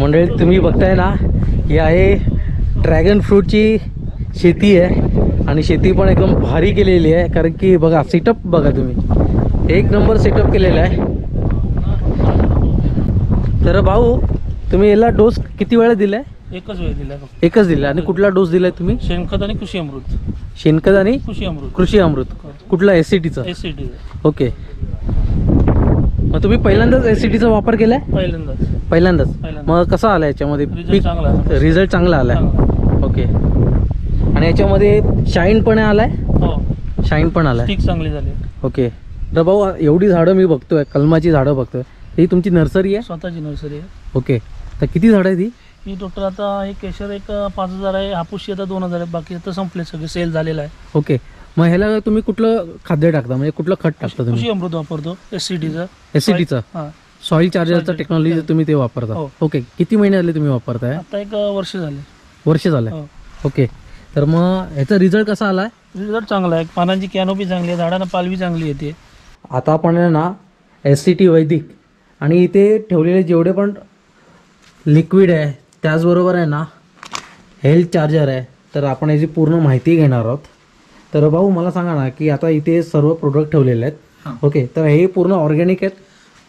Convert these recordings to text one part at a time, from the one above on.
मंडळी तुम्ही बघताय ना, ही आहे ड्रॅगन फ्रूटची शेती आहे आणि शेती पण एकदम भारी केलेली आहे. कारण की बघा सेटअप बघा तुम्ही, एक नंबर सेटअप केलेला आहे. तर भाऊ तुम्ही याला डोस किती वेळा दिलाय? एकच वेळ दिला. एकच दिला. आणि कुठला डोस दिलाय तुम्ही? शेणखत आणि कृषी अमृत. शेणखत आणि कृषी अमृत. कुठला? एससीटीचा. एससीटी. ओके. मग तुम्ही पहिल्यांदाच एससीटीचा वापर केलाय? पहिल्यांदाच. मग कसा आला याच्यामध्ये? रिझल्ट चांगला आलाय. ओके. आणि याच्यामध्ये शाईन पण आलाय? हो, शाईन पण आलाय. स्टिक चांगली झाली. ओके. तर भाऊ एवढी झाडं मी बघतोय, कलमाची झाडं बघतोय, ही तुमची नर्सरी आहे? स्वतःची नर्सरी आहे. ओके. तर किती झाडं आहे ती? ही टोटल आता एक केशर एक 5000 आहे, हापूसची आता 2000 आहे, बाकी आता संपले सगळे, सेल झालेला आहे. ओके. मग ह्याला तुम्ही कुठलं खाद्य टाकता, म्हणजे कुठलं खत टाकता तुम्ही? कृषी अमृत वापरतो, एससीटीचा. सॉइल चार्जरचा टेक्नॉलॉजी तुम्ही ते वापरता? ओके. किती महिने झाले तुम्ही वापरताय? आता एक वर्ष झाले. वर्ष झालंय. ओके. तर मग ह्याचा रिझल्ट कसा आलाय? रिझल्ट चांगला आहे. पानांची कॅनोपी चांगली आहे, झाडांना पालवी चांगली येते. आता आपण ना एससीटी वैदिक आणि इथे ठेवलेले जेवढे पण लिक्विड आहे, त्याचबरोबर आहे ना हेल्थ चार्जर आहे, तर आपण याची पूर्ण माहिती घेणार आहोत. तर भाऊ मला सांगा ना की आता इथे सर्व प्रोडक्ट ठेवलेले आहेत. ओके. तर हे पूर्ण ऑर्गॅनिक आहेत?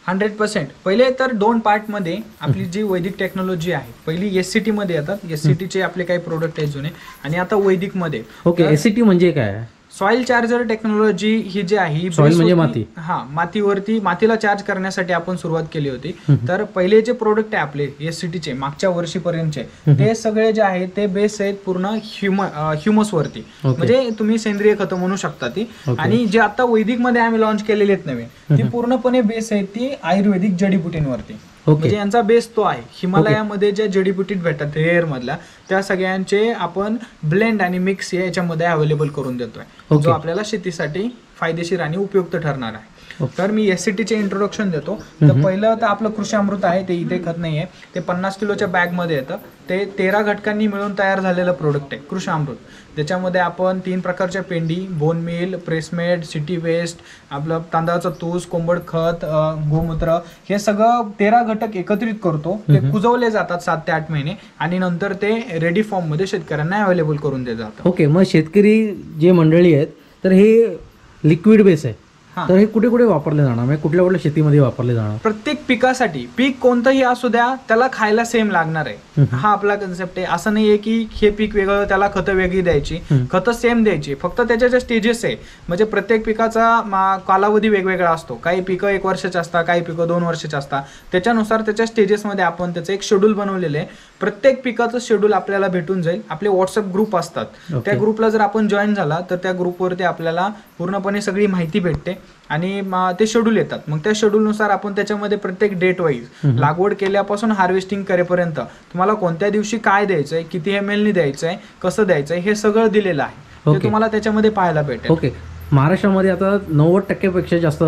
100%. पहिले तर 2 पार्टमध्ये आपली जी वैदिक टेक्नॉलॉजी आहे, पहिली एससीटी मध्ये येतात. एससीटीचे आपले काही प्रोडक्ट आहेत जुने, आणि आता वैदिक मध्ये. ओके. एससीटी म्हणजे काय? सॉइल चार्जर टेक्नॉलॉजी ही जी आहे, सॉइल म्हणजे माती. मातीवरती मातीला चार्ज करण्यासाठी आपण सुरुवात केली होती. तर पहिले जे प्रोडक्ट आहे आपले एससीटीचे मागच्या वर्षीपर्यंतचे, ते सगळे जे आहे ते बेस आहेत पूर्ण ह्युमस वरती, म्हणजे तुम्ही सेंद्रिय खत म्हणू शकता ती. आणि जे आता वैदिक मध्ये आम्ही लॉन्च केलेले आहेत नवीन, ती पूर्णपणे बेस आहे ती आयुर्वेदिक जडीबुटींवरती. म्हणजे यांचा बेस तो आहे. हिमालयामध्ये ज्या जडीबुटी भेटतात रेअर मधल्या, त्या सगळ्यांचे आपण ब्लेंड आणि मिक्स याच्यामध्ये अवेलेबल करून देतोय, जो आपल्याला शेतीसाठी फायदेशीर आणि उपयुक्त ठरणार आहे. तर मी एससीटीचे इंट्रोडक्शन देतो. तर पहिलं तर आपलं कृषी अमृत आहे, ते इथे खत नाहीये, ते 50 किलोच्या बॅग मध्ये येतं. ते 13 घटकांनी मिळून तयार झालेलं प्रोडक्ट आहे कृषी अमृत. त्याच्यामध्ये आपण 3 प्रकारच्या पेंडी, बोन मिल, प्रेसमेड, सिटी वेस्ट, आपलं तांदळाचं तूस, कोंबड खत, गोमूत्र, हे सगळं 13 घटक एकत्रित करतो. ते कुजवले जातात 7 ते 8 महिने, आणि नंतर ते रेडी फॉर्म मध्ये शेतकऱ्यांना अवेलेबल करून दिले जातात. ओके. मग शेतकरी जे मंडळी आहेत, तर हे लिक्विड बेस आहे, तर हे कुठे कुठे वापरले जाणार, म्हणजे कुठल्या कुठल्या शेतीमध्ये वापरले जाणार? प्रत्येक पिकासाठी, पीक कोणतंही असू द्या, त्याला खायला सेम लागणार आहे. हा आपला कन्सेप्ट आहे. असं नाहीये की हे पीक वेगळं त्याला खतं वेगळी द्यायची, खतं सेम द्यायची, फक्त त्याच्या ज्या स्टेजेस आहे, म्हणजे प्रत्येक पिकाचा कालावधी वेगवेगळा असतो. काही पिकं 1 वर्षाचे असतात, काही पिकं 2 वर्षाचे असतात. त्याच्यानुसार त्याच्या स्टेजेसमध्ये आपण त्याचं एक शेड्यूल बनवलेलं आहे. प्रत्येक पिकाचं शेड्यूल आपल्याला भेटून जाईल. आपले व्हॉट्सअप ग्रुप असतात, त्या ग्रुपला जर आपण जॉईन झाला तर त्या ग्रुपवरती आपल्याला पूर्णपणे सगळी माहिती भेटते आणि ते शेड्यूल येतात. मग त्या शेड्यूलनुसार आपण त्याच्यामध्ये प्रत्येक डेट वाईज लागवड केल्यापासून हार्वेस्टिंग करेपर्यंत तुम्हाला कोणत्या दिवशी काय द्यायचंय, किती ml नी द्यायचंय, कसं द्यायचंय, हे सगळं दिलेलं आहे. ते तुम्हाला त्याच्यामध्ये पाहायला भेटेल. ओके. महाराष्ट्रामध्ये आता 90% पेक्षा जास्त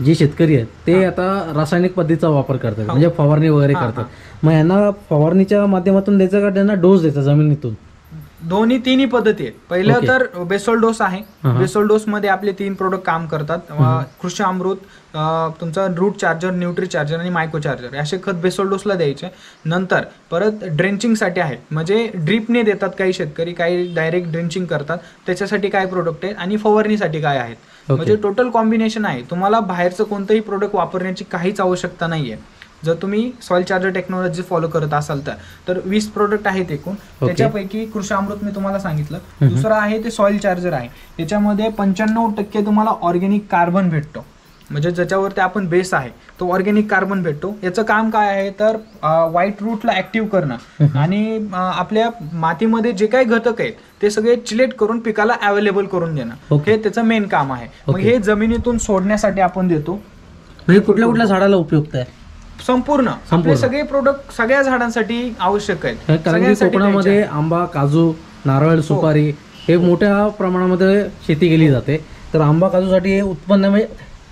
जे शेतकरी आहेत ते आता रासायनिक पद्धतीचा वापर करतात, म्हणजे फवारणी वगैरे करतात. मग यांना फवारणीच्या माध्यमातून द्यायचं का त्यांना डोस द्यायचा जमिनीतून? दोन्ही तिन्ही पद्धती आहेत. पहिलं तर बेसोल डोस आहे. बेसोल डोस मध्ये आपले 3 प्रोडक्ट काम करतात. कृषी अमृत, तुमचा रूट चार्जर, न्यूट्री चार्जर आणि मायक्रो चार्जर, असे खत बेसोल डोसला द्यायचे. नंतर परत ड्रेंचिंगसाठी आहेत, म्हणजे ड्रीपने देतात काही शेतकरी, काही डायरेक्ट ड्रेंचिंग करतात, त्याच्यासाठी काय प्रोडक्ट आहेत, आणि फवारणीसाठी काय आहेत. म्हणजे टोटल कॉम्बिनेशन आहे. तुम्हाला बाहेरचं कोणतंही प्रोडक्ट वापरण्याची काहीच आवश्यकता नाहीये. जर तुम्ही सॉइल चार्जर टेक्नॉलॉजी फॉलो करत असाल तर 20 प्रोडक्ट आहेत एकूण. त्याच्यापैकी कृषी अमृत मी तुम्हाला सांगितलं. दुसरं आहे ते सॉइल चार्जर आहे. त्याच्यामध्ये 95% तुम्हाला ऑर्गॅनिक कार्बन भेटतो, म्हणजे ज्याच्यावरती आपण बेस आहे तो ऑर्गॅनिक कार्बन भेटतो. याचं काम काय आहे तर व्हाईट रूटला ऍक्टिव्ह करणं आणि आपल्या मातीमध्ये जे काही घटक आहेत ते सगळे चिलेट करून पिकाला अवेलेबल करून देणं, हे त्याचं मेन काम आहे. मग हे जमिनीतून सोडण्यासाठी आपण देतो. कुठल्या कुठल्या झाडाला उपयुक्त आहे? संपूर्ण आपले सगळे प्रोडक्ट सगळ्या झाडांसाठी आवश्यक आहेत. कारण की कोकणामध्ये आंबा, काजू, नारळ, सुपारी हे मोठ्या प्रमाणामध्ये शेती केली जाते. तर आंबा, काजूसाठी हे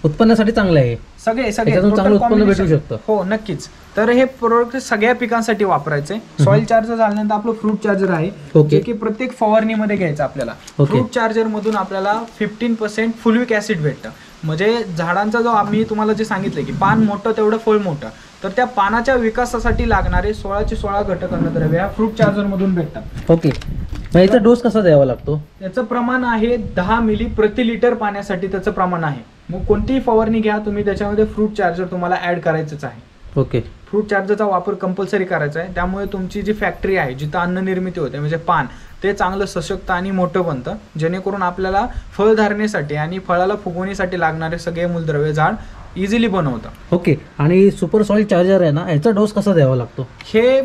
उत्पन्नासाठी चांगलं आहे. सगळे चांगलं उत्पन्न भेटू शकतं. हो, नक्कीच. तर हे प्रोडक्ट सगळ्या पिकांसाठी वापरायचे. सॉइल चार्जर झाल्यानंतर आपलं फ्रूट चार्जर आहे, जे की प्रत्येक फवारणीमध्ये घ्यायचं आपल्याला. फ्रूट चार्जर मधून आपल्याला 15% फुलविक ऍसिड भेटतं. म्हणजे झाडांचा जो आम्ही तुम्हाला जे सांगितलं की पान मोठं तेवढं फळ मोठं, तर त्या पानाच्या विकासासाठी लागणारे 16चे 16 घटक अन्नद्रव्य ह्या फ्रूट चार्जर मधून भेटतात. ओके, मग याचा डोस कसा द्यावा लागतो? याचं प्रमाण आहे 10 मिली प्रति लिटर पाण्यासाठी त्याचं प्रमाण आहे. मग कोणतीही फवारणी घ्या तुम्ही, त्याच्यामध्ये फ्रूट चार्जर तुम्हाला ऍड करायचंच आहे. ओके, फ्रूट चार्जरचा वापर कंपल्सरी करायचा आहे. त्यामुळे तुमची जी फॅक्टरी आहे जिथं अन्न निर्मिती होते म्हणजे पान, ते चांगलं सशक्त आणि मोठं बनतं, जेणेकरून आपल्याला फळधारणेसाठी आणि फळाला फुगवणीसाठी लागणारे सगळे मूलद्रव्य झाड इझिली बनवतं. ओके, आणि सुपर सॉइल चार्जर आहे ना, याचा डोस कसा द्यावा लागतो? हे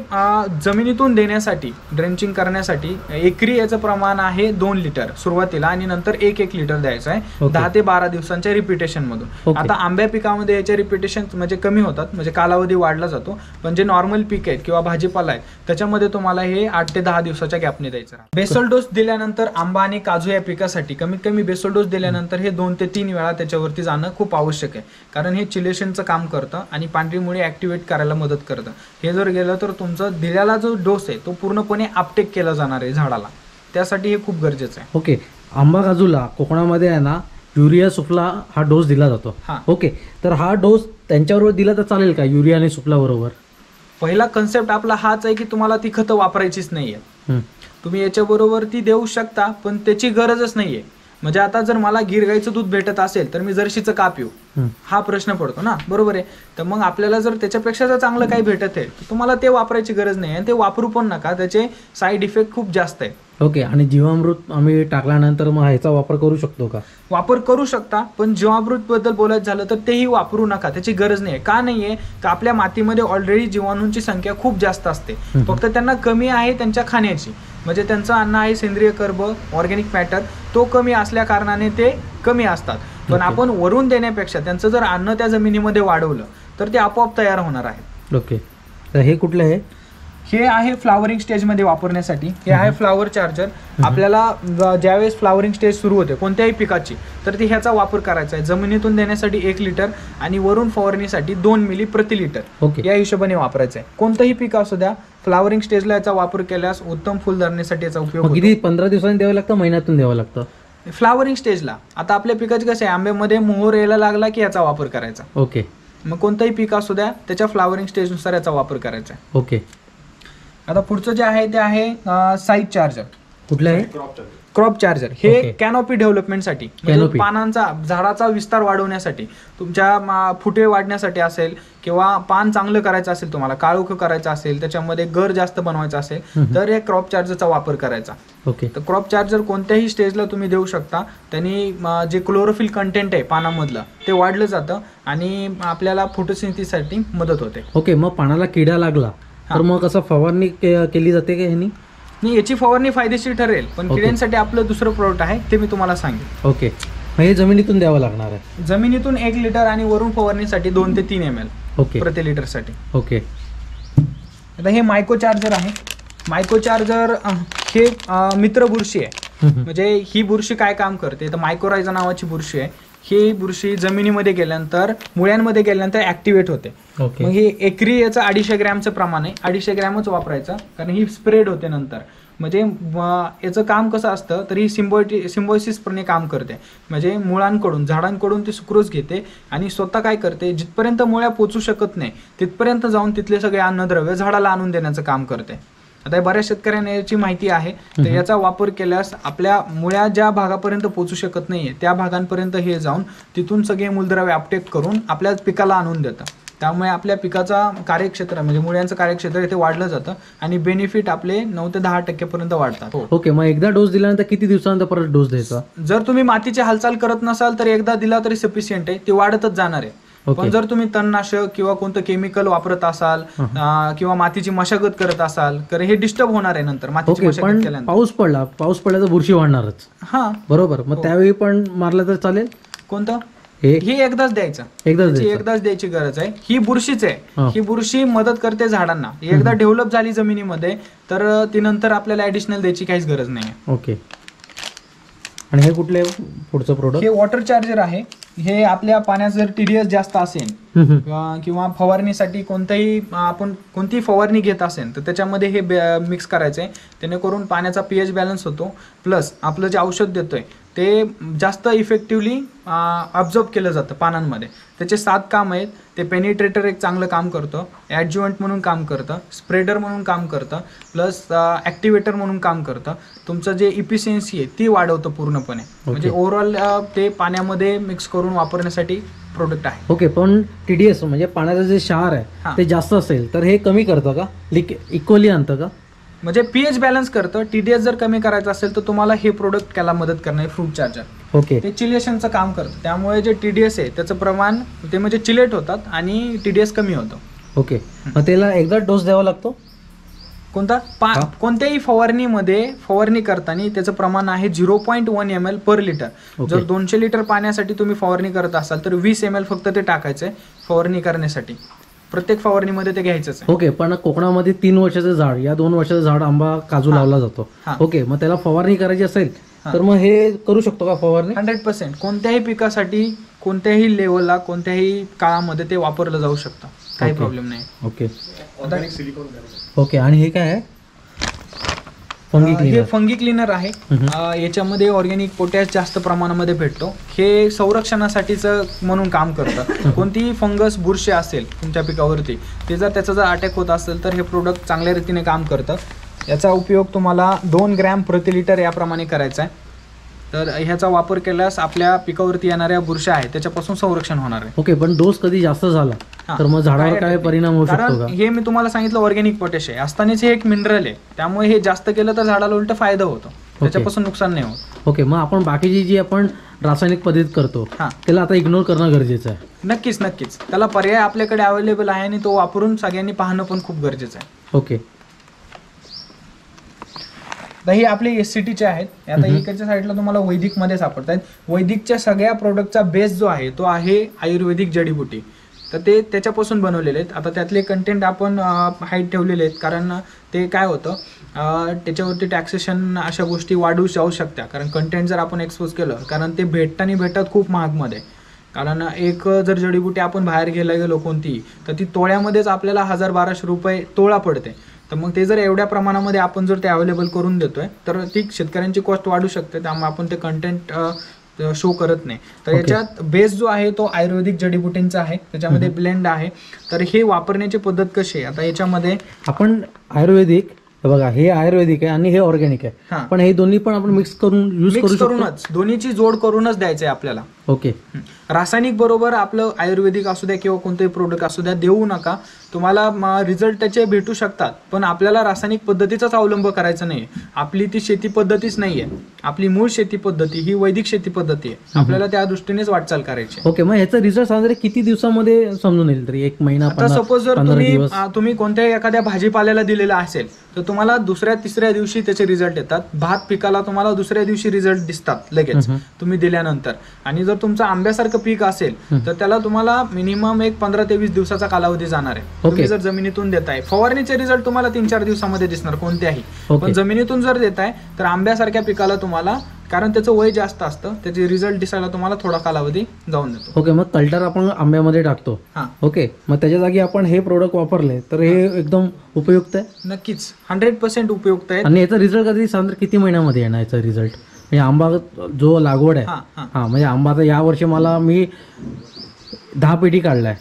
जमिनीतून देण्यासाठी, ड्रेंचिंग करण्यासाठी एकरी याचं प्रमाण आहे 2 लिटर सुरुवातीला आणि नंतर 1-1 लिटर द्यायचं आहे. ओके. 10 ते 12 दिवसांच्या रिपिटेशन मधून. ओके. आता आंब्या पिकामध्ये याचे रिपिटेशन म्हणजे कमी होतात, म्हणजे कालावधी वाढला जातो. पण जे नॉर्मल पीक आहेत किंवा भाजीपाला आहेत त्याच्यामध्ये तुम्हाला हे 8 ते 10 दिवसाच्या गॅपने द्यायचं. बेसल डोस दिल्यानंतर आंबा आणि काजू या पिकासाठी कमीत कमी बेसल डोस दिल्यानंतर हे 2 ते 3 वेळा त्याच्यावरती जाणं खूप आवश्यक आहे, कारण हे चिलेशनचं काम करतं आणि पांढरी मुळे ऍक्टिव्हेट करायला मदत करतं. हे जर गेलं तर तुमचं दिलेला जो डोस आहे तो पूर्णपणे अपटेक केला जाणार आहे झाडाला, त्यासाठी हे खूप गरजेचं आहे. ओके, आंबा काजूला कोकणामध्ये आहे ना युरिया सुफला हा डोस दिला जातो. हा. ओके, तर हा डोस त्यांच्याबरोबर दिला तर चालेल का, युरिया आणि सुफला बरोबर? पहिला कन्सेप्ट आपला हाच आहे की तुम्हाला ती खतं वापरायचीच नाहीये. तुम्ही याच्याबरोबर ती देऊ शकता, पण त्याची गरजच नाहीये. म्हणजे आता जर मला गीर गाईचं दूध भेटत असेल तर मी जर्शीचं का पिऊ, हा प्रश्न पडतो ना, बरोबर आहे. तर मग आपल्याला जर त्याच्यापेक्षा जर चांगलं काही भेटत आहे तर तुम्हाला ते वापरायची गरज नाही आणि ते वापरू पण नका, त्याचे साईड इफेक्ट खूप जास्त आहे. ओके, आणि जीवामृत आम्ही टाकल्यानंतर मग ह्याचा वापर करू शकतो का? वापर करू शकता, पण जीवामृत बद्दल बोलायचं झालं तर तेही वापरू नका, त्याची गरज नाही. का नाहीये तर आपल्या मातीमध्ये ऑलरेडी जीवाणूंची संख्या खूप जास्त असते, फक्त त्यांना कमी आहे त्यांच्या खाण्याची. म्हणजे त्यांचं अन्न आहे सेंद्रिय कर्ब, ऑर्गॅनिक मॅटर, तो कमी असल्या कारणाने ते कमी असतात. पण आपण वरून देण्यापेक्षा त्यांचं जर अन्न त्या जमिनीमध्ये वाढवलं तर ते आपोआप तयार होणार आहे. ओके, तर हे कुठलं आहे? हे आहे फ्लावरिंग स्टेज मध्ये वापरण्यासाठी. हे आहे फ्लावर चार्जर. आपल्याला ज्यावेळेस फ्लावरिंग स्टेज सुरू होते कोणत्याही पिकाची, तर ती ह्याचा वापर करायचा आहे. जमिनीतून देण्यासाठी 1 लिटर आणि वरून फवारणीसाठी 2 मिली प्रति लिटर ओके. या हिशोबाने वापरायचं आहे. कोणतंही पीक असू द्या, फ्लावरिंग स्टेजला याचा वापर केल्यास उत्तम फुल धरण्यासाठी याचा उपयोग मग किती 15 दिवसांनी द्यावं लागतं, महिन्यातून द्यावं लागतं? फ्लावरिंग स्टेजला. आता आपल्या पिकाचे कसे आहे, आंब्यामध्ये मोहर यायला लागला की याचा वापर करायचा. ओके, मग कोणतंही पीक असू द्या त्याच्या फ्लावरिंग स्टेजनुसार याचा वापर करायचा आहे. ओके. आता पुढचं जे आहे ते आहे साईज चार्जर. कुठलं आहे? Crop charger. हे ओके. कॅनोपी डेव्हलपमेंटसाठी, Canopy. म्हणजे पानांचा, झाडाचा विस्तार वाढवण्यासाठी, तुमच्या फुटे वाढण्यासाठी असेल किंवा पान चांगलं करायचं असेल, तुम्हाला काळोख करायचं असेल, त्याच्यामध्ये गर जास्त बनवायचं असेल तर हे क्रॉप चार्जरचा वापर करायचा. ओके, तर क्रॉप चार्जर कोणत्याही स्टेजला तुम्ही देऊ शकता. त्यांनी जे क्लोरोफिल कंटेंट आहे पानामधलं ते वाढलं जातं आणि आपल्याला फोटोसिंथेसिससाठी मदत होते. ओके. मग पानाला किडा लागला तर मग कसं फवारणी केली जाते का ह्यानी? नाही, याची फवारणी फायदेशीर ठरेल, पण ओके. किड्यांसाठी आपलं दुसरं प्रोडक्ट आहे ते मी तुम्हाला सांगेन. ओके, मग हे जमिनीतून द्यावं लागणार आहे? जमिनीतून 1 लिटर आणि वरून फवारणीसाठी 2 ते 3 ml ओके, प्रति लिटर साठी. ओके. आता हे मायको चार्जर आहे. मायको चार्जर हे मित्र बुरशी आहे. म्हणजे ही बुरशी काय काम करते तर मायकोरायझा नावाची बुरशी आहे. ही बुरशी जमिनीमध्ये गेल्यानंतर, मुळ्यांमध्ये गेल्यानंतर ऍक्टिव्हेट होते. ओके. मग हे एकरी याचं 250 ग्रॅमचं प्रमाण आहे. 250 ग्रॅमच वापरायचं, कारण ही स्प्रेड होते नंतर. म्हणजे याचं काम कसं असतं तर ही सिम्बॉयसिसप्रमाणे काम करते. म्हणजे मुळांकडून, झाडांकडून ती सुक्रोज घेते आणि स्वतः काय करते, जिथपर्यंत मुळ्या पोचू शकत नाही तिथपर्यंत जाऊन तिथले सगळे अन्नद्रव्य झाडाला आणून देण्याचं काम करते. आता बऱ्याच शेतकऱ्यांना याची माहिती आहे, तर याचा वापर केल्यास आपल्या मुळ्या ज्या भागापर्यंत पोहोचू शकत नाहीये त्या भागांपर्यंत हे जाऊन तिथून सगळे मूलद्रव्य अपटेक करून आपल्या पिकाला आणून देतं. त्यामुळे आपल्या पिकाचा कार्यक्षेत्र, म्हणजे मुळ्यांचं कार्यक्षेत्र इथे वाढलं जातं आणि बेनिफिट आपले 9 ते 10% पर्यंत वाढतात. ओके, मग एकदा डोस दिल्यानंतर किती दिवसानंतर परत डोस द्यायचा? जर तुम्ही मातीची हालचाल करत नसाल तर एकदा दिला तरी सफिशियंट आहे, ती वाढतच जाणार आहे. पण जर तुम्ही तणनाशक किंवा कोणतं केमिकल वापरत असाल किंवा मातीची मशागत करत असाल तर हे डिस्टर्ब होणार आहे नंतर मातीची मशागत पण केल्यानंतर. पाऊस पडला तर बुरशी वाढणारच. हा, बरोबर. मग त्यावेळी पण मारलं तर चालेल? कोणतं? हे ही एकदाच द्यायचं. एकदाच द्यायची गरज आहे. ही बुरशीच आहे. ही बुरशी मदत करते झाडांना. एकदा डेव्हलप झाली जमिनीमध्ये तर ती नंतर आपल्याला ऍडिशनल द्यायची काहीच गरज नाही. ओके. आणि हे कुठले पुढचं प्रोडक्ट? हे वॉटर चार्जर आहे. हे आपल्या पाण्यात जर TDS जास्त असेल किंवा फवारणीसाठी आपण कोणतीही फवारणी घेत असेल तर त्याच्यामध्ये हे मिक्स करायचंय, जेणेकरून पाण्याचा pH बॅलन्स होतो. प्लस आपलं जे औषध देतोय ते जास्त इफेक्टिव्हली ऑब्झर्व केलं जातं पानांमध्ये. त्याचे 7 काम आहेत. ते पेनिट्रेटर एक चांगलं काम करतं, ॲडज्युवंट म्हणून काम करतं, स्प्रेडर म्हणून काम करतं, प्लस ॲक्टिवेटर म्हणून काम करतं. तुमचं जे इफिशियन्सी आहे ती वाढवतं पूर्णपणे. म्हणजे ओव्हरऑल ते पाण्यामध्ये मिक्स करून वापरण्यासाठी प्रोडक्ट आहे. ओके, पण TDS म्हणजे पाण्याचं जे क्षार आहे ते जास्त असेल तर हे कमी करतं का, इक्वली आणतं का? म्हणजे pH बॅलन्स करतं. TDS जर कमी करायचं असेल तर तुम्हाला हे प्रोडक्ट त्याला मदत करणार फ्रूट चार्जर. ओके, ते चिलेशनचं काम करतं. त्यामुळे जे TDS आहे त्याचं प्रमाण ते म्हणजे चिलेट होतात आणि TDS कमी होतं. ओके, मग त्याला एकदा डोस द्यावा लागतो कोणता कोणत्याही फवारणीमध्ये फवारणी करताना त्याचं प्रमाण आहे 0.1 ml पर लिटर. जर 200 लिटर पाण्यासाठी तुम्ही फवारणी करत असाल तर 20 ml फक्त ते टाकायचंय फवारणी करण्यासाठी. प्रत्येक फवारणीमध्ये ते घ्यायचंच आहे. ओके, पण कोकणामध्ये 3 वर्षाचं झाड या 2 वर्षाचं झाड आंबा काजू लावला जातो. ओके, मग त्याला फवारणी करायची असेल तर मग हे करू शकतो का फवारणी? 100% कोणत्याही पिकासाठी कोणत्याही लेवलला कोणत्याही काळामध्ये ते वापरलं जाऊ शकतं, काही प्रॉब्लेम नाही. ओके ओके, आणि हे काय आहे? Fungi cleaner. हे फंगी क्लीनर आहे. याच्यामध्ये ऑर्गॅनिक पोटॅश जास्त प्रमाणामध्ये भेटतो. हे संरक्षणासाठीच म्हणून काम करतं. कोणतीही फंगस बुरशी असेल तुमच्या पिकावरती ते जर त्याचा जर अटॅक होत असेल तर हे प्रोडक्ट चांगल्या रीतीने काम करतं. याचा उपयोग तुम्हाला 2 ग्रॅम प्रति लिटर याप्रमाणे करायचा आहे. तर ह्याचा वापर केल्यास आपल्या पिकावरती येणाऱ्या बुरशा आहेत त्याच्यापासून संरक्षण होणार आहे. ओके, पण डोस कधी जास्त झाला तर मग झाडावर काय परिणाम होऊ शकतो का? कारण हे मी तुम्हाला सांगितलं ऑर्गॅनिक पोटॅश आहे, असतानाच हे एक मिनरल आहे. त्यामुळे हे जास्त केलं तर झाडाला उलट फायदा होतो, त्याच्यापासून नुकसान नाही होत. ओके, मग आपण बाकीची जी आपण रासायनिक पद्धत करतो त्याला आता इग्नोर करणं गरजेचं आहे. नक्कीच नक्कीच, त्याला पर्याय आपल्याकडे अवेलेबल आहे आणि तो वापरून सगळ्यांनी पाहणं पण खूप गरजेचं आहे. ओके, तर हे आपले SCTचे आहेत. आता इकडच्या साईडला तुम्हाला वैदिकमध्ये सापडत आहेत. वैदिकच्या सगळ्या प्रोडक्टचा बेस जो आहे तो आहे आयुर्वेदिक जडीबुटी. तर ते त्याच्यापासून बनवलेले आहेत. आता त्यातले कंटेंट आपण हाईट ठेवलेले आहेत कारण ते काय होतं त्याच्यावरती टॅक्सेशन अशा गोष्टी वाढवू जाऊ शकत्या. कारण कंटेंट जर आपण एक्सपोज केलं, कारण ते भेटत खूप महागमध्ये. कारण एक जर जडीबुटी आपण बाहेर घ्यायला गेलो कोणती तर ती तोळ्यामध्येच आपल्याला 1000-1200 रुपये तोळा पडते. तर मग ते जर एवढ्या प्रमाणामध्ये आपण जर ते अवेलेबल करून देतोय तर ती शेतकऱ्यांची कॉस्ट वाढू शकते. त्यामुळे आपण ते कंटेंट शो करत नाही. तर याच्यात बेस जो आहे तो आयुर्वेदिक जडीबुटींचा आहे, त्याच्यामध्ये ब्लेंड आहे. तर हे वापरण्याची पद्धत कशी आहे, आता याच्यामध्ये आपण आयुर्वेदिक बघा, हे आयुर्वेदिक आहे आणि हे ऑर्गॅनिक आहे, पण हे दोन्ही पण आपण मिक्स करून यूज करूनच दोन्हीची जोड करूनच द्यायचंय आपल्याला. ओके, रासायनिक बरोबर आपलं आयुर्वेदिक असू द्या किंवा कोणतेही प्रोडक्ट असू द्या देऊ नका. तुम्हाला रिझल्ट त्याचे भेटू शकतात, पण आपल्याला रासायनिक पद्धतीचाच अवलंब करायचा नाही. आपली ती शेती पद्धतीच नाहीये, आपली मूळ शेती पद्धती ही वैदिक शेती पद्धती आहे. आपल्याला त्या दृष्टीनेच वाटचाल करायची. ओके, मग ह्याचा रिझल्ट साधारण किती दिवसामध्ये समजून येईल? तरी 1 महिना? आता सपोज जर तुम्ही कोणत्याही एखाद्या भाजीपाल्याला दिलेला असेल तर तुम्हाला 2-3 दिवशी त्याचे रिझल्ट येतात. भात पिकाला तुम्हाला 2ऱ्या दिवशी रिझल्ट दिसतात लगेच तुम्ही दिल्यानंतर. आणि जर तुमचं आंब्यासारखं पीक असेल तर त्याला तुम्हाला मिनिमम एक 15 ते 20 दिवसाचा कालावधी जाणार आहे. तुम्ही जर जमिनीतून देताय, फवारणीचे रिझल्ट तुम्हाला 3-4 दिवसामध्ये दिसणार कोणत्याही. पण जमिनीतून जर देताय तर आंब्यासारख्या पिकाला तुम्हाला, कारण त्याचं वय जास्त असतं, त्याचे रिझल्ट दिसायला तुम्हाला थोडा कालावधी जाऊन देतो. ओके, मग कल्टर आपण आंब्यामध्ये टाकतो. ओके, मग त्याच्या जागी आपण हे प्रोडक्ट वापरले तर हे एकदम उपयुक्त आहे? नक्कीच 100% उपयुक्त आहे. आणि याचा रिझल्ट कधी साधारण किती महिन्यामध्ये येणार याचा रिझल्ट? म्हणजे आंबा जो लागवड आहे, म्हणजे आंबा तर या वर्षी मी 10 पेटी काढलाय.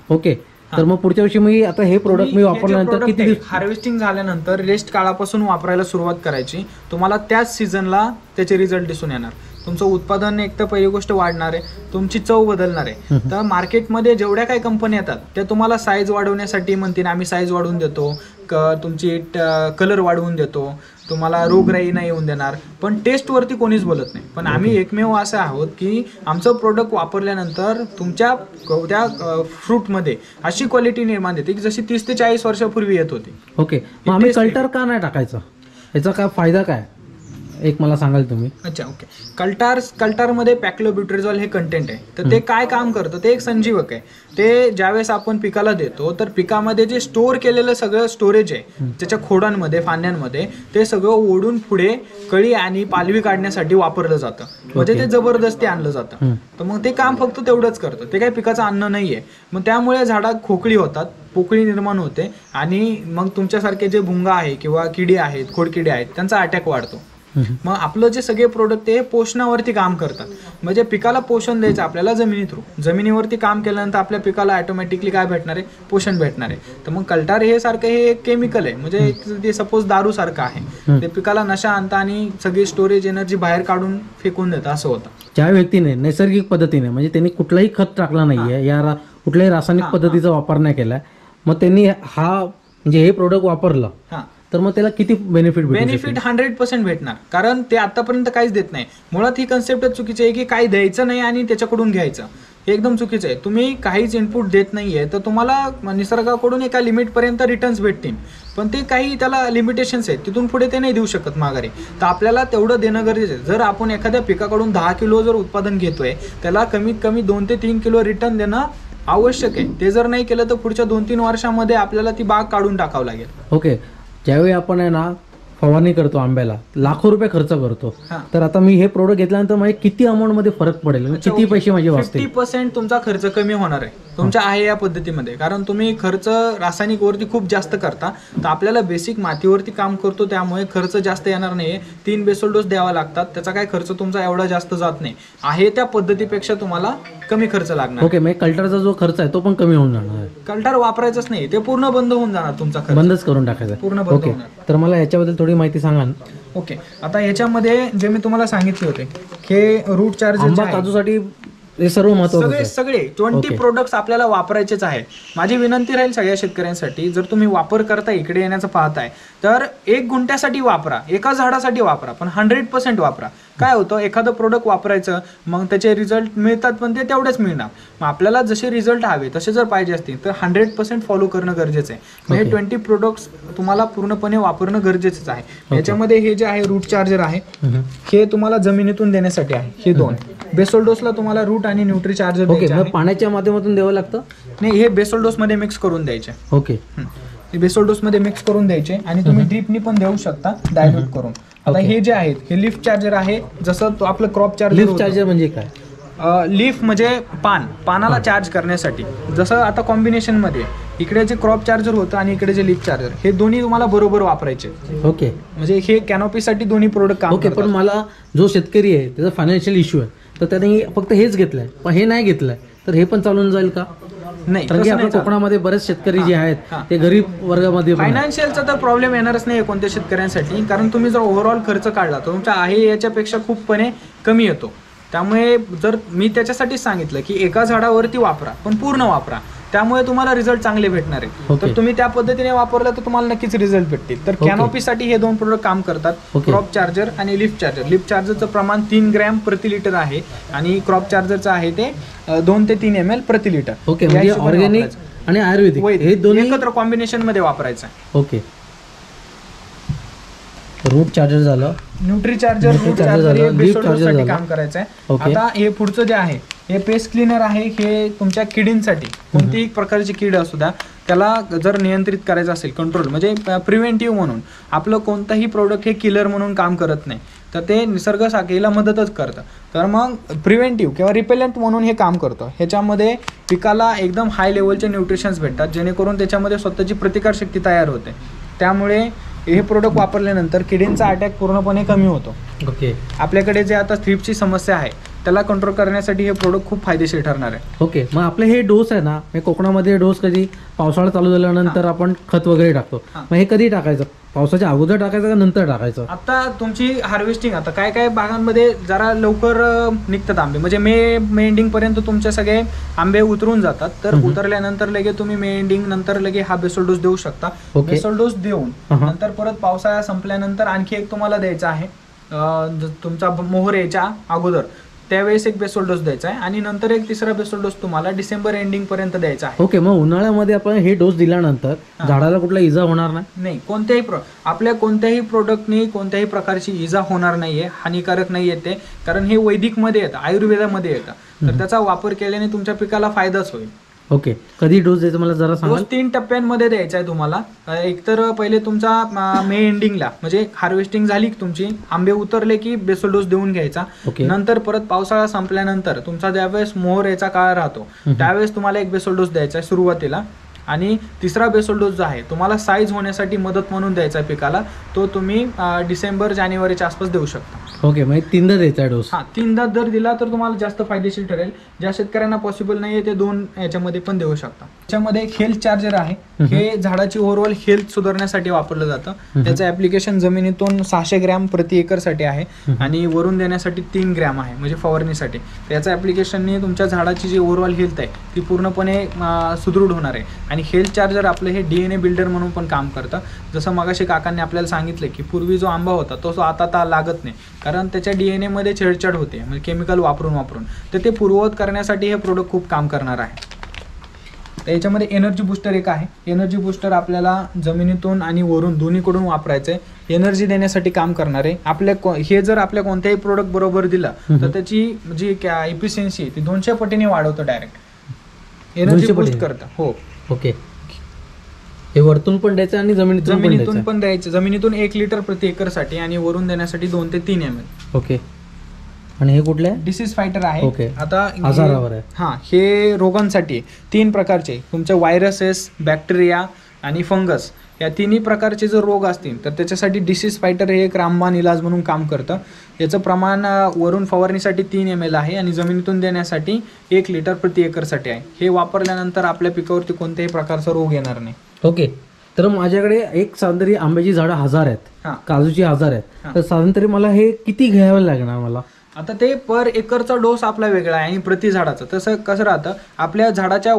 ओके, तर मग पुढच्या वर्षी मी आता हे प्रोडक्ट मी वापरल्यानंतर किती दिवस हार्वेस्टिंग झाल्यानंतर रेस्ट काळापासून वापरायला सुरुवात करायची. तुम्हाला त्याच सीझनला त्याचे रिझल्ट दिसून येणार. तुमचं उत्पादन एक तर पहिली गोष्ट वाढणार आहे, तुमची चव बदलणार आहे. तर मार्केटमध्ये जेवढ्या काही कंपन्या येतात त्या तुम्हाला साईज वाढवण्यासाठी म्हणतील आम्ही साईज वाढवून देतो, तुमची कलर वाढवून देतो, तुम्हाला रोगराई नाही येऊन देणार, पण टेस्टवरती कोणीच बोलत नाही. पण आम्ही एकमेव असं आहोत की आमचं प्रोडक्ट वापरल्यानंतर तुमच्या त्या फ्रूटमध्ये अशी क्वालिटी निर्माण येते की जशी 30 ते 40 वर्षापूर्वी येत होती. ओके, मग आम्ही कल्टर का नाही टाकायचं? याचा काय फायदा काय एक मला सांगाल तुम्ही? अच्छा, ओके. कल्टारमध्ये पॅक्लोब्युट्रेझॉल हे कंटेंट आहे. तर ते काय काम करतं, ते एक संजीवक आहे. ते ज्यावेळेस आपण पिकाला देतो तर पिकामध्ये जे स्टोअर केलेलं सगळं स्टोरेज आहे त्याच्या खोडांमध्ये, फांद्यांमध्ये, ते सगळं ओढून पुढे कळी आणि पालवी काढण्यासाठी वापरलं जातं. म्हणजे ते जबरदस्ती आणलं जातं. तर मग ते काम फक्त तेवढंच करतं, ते काही पिकाचं अन्न नाहीये. मग त्यामुळे झाडात खोकळी होतात, पोकळी निर्माण होते आणि मग तुमच्यासारखे जे भुंगा आहे किंवा किडी आहेत, खोडकिडी आहेत, त्यांचा अटॅक वाढतो. मग आपलं जे सगळे प्रोडक्ट हे पोषणावरती काम करतात. म्हणजे पिकाला पोषण द्यायचं आपल्याला जमिनी थ्रू. जमिनीवरती काम केल्यानंतर आपल्या पिकाला ऑटोमॅटिकली काय भेटणार आहे, पोषण भेटणार आहे. तर मग कल्टार हे सारखं हे एक केमिकल आहे, म्हणजे ते सपोज दारू सारखं आहे. ते पिकाला नशा आणतं आणि सगळी स्टोरेज एनर्जी बाहेर काढून फेकून देतं, असं होतं. ज्या व्यक्तीने नैसर्गिक पद्धतीने म्हणजे त्यांनी कुठलाही खत टाकला नाहीये, कुठल्याही रासायनिक पद्धतीचा वापर नाही केलाय, मग त्यांनी म्हणजे हे प्रोडक्ट वापरलं तर मग त्याला किती बेनिफिट 100% भेटणार. कारण ते आतापर्यंत काहीच देत नाही. मुळात ही कन्सेप्टच चुकीची आहे की काही द्यायचं नाही आणि त्याच्याकडून घ्यायचं. हे एकदम चुकीचं आहे. तुम्ही काहीच इनपुट देत नाहीये तर तुम्हाला निसर्गाकडून एका लिमिटपर्यंत रिटर्न्स भेटतील, पण ते काही त्याला लिमिटेशन्स आहेत, तिथून पुढे ते नाही देऊ शकत माघारी. तर आपल्याला तेवढं देणं गरजेचं आहे. जर आपण एखाद्या पिकाकडून 10 किलो जर उत्पादन घेतोय, त्याला कमीत कमी 2 ते 3 किलो रिटर्न देणं आवश्यक आहे. ते जर नाही केलं तर पुढच्या 2-3 वर्षामध्ये आपल्याला ती बाग काढून टाकावं लागेल. ओके, ज्यावेळी आपण आहे ना फवारणी करतो आंब्याला, लाखो रुपये खर्च करतो, तर आता मी हे प्रोडक्ट घेतल्यानंतर मला किती अमाऊंट मध्ये फरक पडेल, किती पैसे माझे वाचतील? 50% तुमचा खर्च कमी होणार आहे तुमच्या आहे या पद्धतीमध्ये. कारण तुम्ही खर्च रासायनिक वरती खूप जास्त करता, तर आपल्याला बेसिक मातीवरती काम करतो, त्यामुळे खर्च जास्त येणार नाही. 3 बेसल डोस द्यावा लागतात, त्याचा काय खर्च तुमचा एवढा जास्त जात नाही. आहे त्या पद्धतीपेक्षा तुम्हाला कमी खर्च लागणार. ओके, म्हणजे कल्टरचा जो खर्च आहे तो पण कमी होऊन जाणार. कल्टर वापरायचंच नाही, ते पूर्ण बंद होऊन जाणार, तुमचा खर्च बंदच करून टाकायचा, पूर्ण बंद होणार. तर मला याच्याबद्दल थोडी माहिती सांगा. ओके, आता याच्यामध्ये जे मी तुम्हाला सांगितले होते, हे रूट चार्जर काजूसाठी हे सर्व महत्त्वाचं सगळे 20 प्रोडक्ट्स आपल्याला वापरायचेच आहे. माझी विनंती राहील सगळ्या शेतकऱ्यांसाठी, जर तुम्ही वापर करता इकडे येण्याचं पाहताय तर 1 गुंठ्यासाठी वापरा, एका झाडासाठी वापरा, पण 100% वापरा. काय होतं, एखादं प्रोडक्ट वापरायचं, मग त्याचे रिझल्ट मिळतात पण ते तेवढेच मिळणार. मग आपल्याला जसे रिझल्ट हवे तसे जर पाहिजे असतील तर 100% फॉलो करणं गरजेचं आहे. हे 20 प्रोडक्ट्स तुम्हाला पूर्णपणे वापरणं गरजेचंच आहे. याच्यामध्ये हे जे आहे रूट चार्जर आहे, हे तुम्हाला जमिनीतून देण्यासाठी आहे. हे 2 बेसल डोसला तुम्हाला रूट आणि न्यूट्री चार्जर द्यायचे. पाण्याच्या माध्यमातून द्यावं लागतं? नाही, हे बेसल डोस मध्ये मिक्स करून द्यायचे. ओके, हे बेसल डोस मध्ये मिक्स करून द्यायचे आणि तुम्ही ड्रिपनी पण देऊ शकता, डायल्यूट करून. आता हे जे आहेत हे लिफ्ट चार्जर आहे. जसं तो आपलं क्रॉप चार्जर. लिफ्ट चार्जर म्हणजे काय? लीफ म्हणजे पानाला चार्ज करण्यासाठी. जसं आता कॉम्बिनेशन मध्ये इकडे जे क्रॉप चार्जर होतं आणि इकडे जे लीफ चार्जर, हे दोन्ही तुम्हाला बरोबर वापरायचे. ओके, म्हणजे हे कॅनोपीसाठी दोन्ही प्रोडक्ट काम. ओके, पण मला जो शेतकरी आहे त्याचा फायनान्शियल इश्यू आहे, तर त्याने फक्त हेच घेतलंय पण हे नाही घेतलंय, तर हे पण चालून जाईल का? नाही, कारण की आपल्या कोकणामध्ये बरेच शेतकरी जे आहेत ते गरीब वर्गामध्ये. फायनान्शियलचा तर प्रॉब्लेम येणारच नाही कोणत्या शेतकऱ्यांसाठी, कारण तुम्ही जर ओव्हरऑल खर्च काढला तर तुमच्या आहे याच्यापेक्षा खूपपणे कमी येतो. त्यामुळे जर मी त्याच्यासाठीच सांगितलं की एका झाडावरती वापरा, पण पूर्ण वापरा, त्यामुळे तुम्हाला रिझल्ट चांगले भेटणार आहे. तर तुम्ही त्या पद्धतीने वापरलं तर तुम्हाला नक्कीच रिझल्ट भेटतील. तर कॅनोपीसाठी हे 2 प्रोडक्ट काम करतात, क्रॉप चार्जर आणि लिफ्ट चार्जर. लिफ्ट चार्जरचं प्रमाण 3 ग्रॅम प्रति लिटर आहे आणि क्रॉप चार्जरचं आहे ते 2 ते 3 ml प्रति लिटर. ओके, म्हणजे ऑर्गॅनिक आणि आयुर्वेदिक हे दोन्ही एकत्र कॉम्बिनेशन मध्ये वापरायचं आहे. ओके, रूट चार्जर झालं, न्यूट्री चार्जर, लिफ्ट चार्जर काम करायचं आहे. आता हे पुढचं जे आहे हे पेस्ट क्लीनर आहे. हे तुमच्या किडींसाठी, कोणतीही प्रकारची कीड असू द्या, त्याला जर नियंत्रित करायचं असेल, कंट्रोल म्हणजे प्रिव्हेंटिव्ह म्हणून, आपलं कोणतंही प्रोडक्ट हे किलर म्हणून काम करत नाही, तर ते निसर्ग साखळीला मदतच करतं. तर मग प्रिव्हेंटिव्ह किंवा रिपेलंट म्हणून हे काम करतं. ह्याच्यामध्ये पिकाला एकदम हाय लेवलचे न्यूट्रिशन्स भेटतात, जेणेकरून त्याच्यामध्ये स्वतःची प्रतिकारशक्ती तयार होते. त्यामुळे हे प्रोडक्ट वापरल्यानंतर किडींचा अटॅक पूर्णपणे कमी होतो. ओके, आपल्याकडे जे आता थ्रिप्सची समस्या आहे त्याला कंट्रोल करण्यासाठी हे प्रोडक्ट खूप फायदेशीर ठरणार आहे. ओके, मग आपले हे डोस आहे ना, कोकणामध्ये डोस कधी पावसाळा चालू झाल्यानंतर आपण खत वगैरे टाकतो, मग हे कधी टाकायचं? पावसाच्या अगोदर टाकायचं का नंतर टाकायचं? आता तुमची हार्वेस्टिंग, आता काय काय भागांमध्ये जरा लवकर निघतात आंबे, म्हणजे मे एंडिंग पर्यंत तुमचे सगळे आंबे उतरून जातात. तर उतरल्यानंतर लगे तुम्ही मे एंडिंग नंतर लगे हा बेसल डोस देऊ शकता. बेसल डोस देऊन नंतर परत पावसाळा संपल्यानंतर आणखी एक तुम्हाला द्यायचा आहे. तुमचा मोहर यायच्या अगोदर त्यावेळेस एक बेसल डोस द्यायचा आहे आणि नंतर एक तिसरा बेसल डोस तुम्हाला डिसेंबर एंडिंग पर्यंत द्यायचा आहे. ओके, मग उन्हाळ्यामध्ये आपण हे डोस दिल्यानंतर झाडाला कुठला इजा होणार नाही? कोणत्याही आपल्या कोणत्याही प्रोडक्टनी कोणत्याही प्रकारची इजा होणार नाहीये, हानिकारक नाही येते, कारण हे वैदिक मध्ये येतं, आयुर्वेदामध्ये येतं. तर त्याचा वापर केल्याने तुमच्या पिकाला फायदाच होईल. ओके, कधी डोस द्यायचा मला जरा सांगा. डोस 3 टप्प्यांमध्ये द्यायचा आहे तुम्हाला. एकतर पहिले तुमचा मे एंडिंगला, म्हणजे हार्वेस्टिंग झाली तुमची, आंबे उतरले की बेसल डोस देऊन घ्यायचा. नंतर परत पावसाळा संपल्यानंतर तुमचा ज्यावेळेस मोहर याचा काळ राहतो त्यावेळेस तुम्हाला एक बेसल डोस द्यायचा आहे सुरुवातीला. आणि तिसरा बेसल डोस जो आहे तुम्हाला साईज होण्यासाठी मदत म्हणून द्यायचा आहे पिकाला, तो तुम्ही डिसेंबर जानेवारीच्या आसपास देऊ शकता. ओके, म्हणजे 3दा द्यायचा डोस. हां, 3दा जर दिला तर तुम्हाला जास्त फायदेशीर ठरेल. ज्या शेतकऱ्यांना पॉसिबल नाही आहे ते 2 याच्यामध्ये पण देऊ शकता. त्याच्यामध्ये एक हेल्थ चार्जर आहे, हे झाडाची ओव्हरऑल हेल्थ सुधारण्यासाठी वापरलं जातं. त्याचं ऍप्लिकेशन जमिनीतून 600 ग्रॅम प्रति एकरसाठी आहे आणि वरून देण्यासाठी 3 ग्रॅम आहे, म्हणजे फवारणीसाठी. त्याचं ऍप्लिकेशनने तुमच्या झाडाची जी ओव्हरऑल हेल्थ आहे ती पूर्णपणे सुदृढ होणार आहे. आणि हेल्थ चार्जर आपलं हे DNA बिल्डर म्हणून पण काम करतं. जसं मगाशी काकांनी आपल्याला सांगितलं की पूर्वी जो आंबा होता तो आता लागत नाही, कारण त्याच्या DNA मध्ये छेडछाड होते, म्हणजे केमिकल वापरून तर ते पूर्ववत करण्यासाठी हे प्रोडक्ट खूप काम करणार आहे. तर याच्यामध्ये एनर्जी बुस्टर एक आहे. एनर्जी बुस्टर आपल्याला जमिनीतून आणि वरून दोन्हीकडून वापरायचं आहे, एनर्जी देण्यासाठी काम करणार आहे. हे जर आपल्या कोणत्याही प्रोडक्ट बरोबर दिलं तर त्याची जी इफिशियन्सी ती 200 पटीने वाढवतं, डायरेक्ट एनर्जी बूस्ट करतं. हो, ओके. हे वरतून पण द्यायचं आणि जमिनीतून पण द्यायचं. जमिनीतून 1 लिटर प्रति एकरसाठी आणि वरून देण्यासाठी 2 ते 3 ml. ओके. आणि हे कुठले आहे? डिसीज फायटर आहे. ओके. आता आजारावर आहे. हां, हे रोगांसाठी 3 प्रकारचे तुमचे व्हायरसेस, बॅक्टेरिया आणि फंगस या 3ही प्रकारचे जर रोग असतील तर त्याच्यासाठी डिसीज फायटर हे एक रामबाण इलाज म्हणून काम करतं. याचं प्रमाण वरून फवारणीसाठी 3 ml आहे आणि जमिनीतून देण्यासाठी 1 लिटर प्रति एकरसाठी आहे. हे वापरल्यानंतर आपल्या पिकावरती कोणत्याही प्रकारचा रोग येणार नाही. ओके. तर माझ्याकडे एक साधारण आंब्याची झाडं 1000 आहेत, काजूची 1000 आहेत, तर साधारण तरी मला हे किती घ्यावं लागणार मला? आता ते पर एकरचा डोस आपला वेगळा आहे आणि प्रति झाडाचा. तसं कसं राहतं, आपल्या झाडाच्या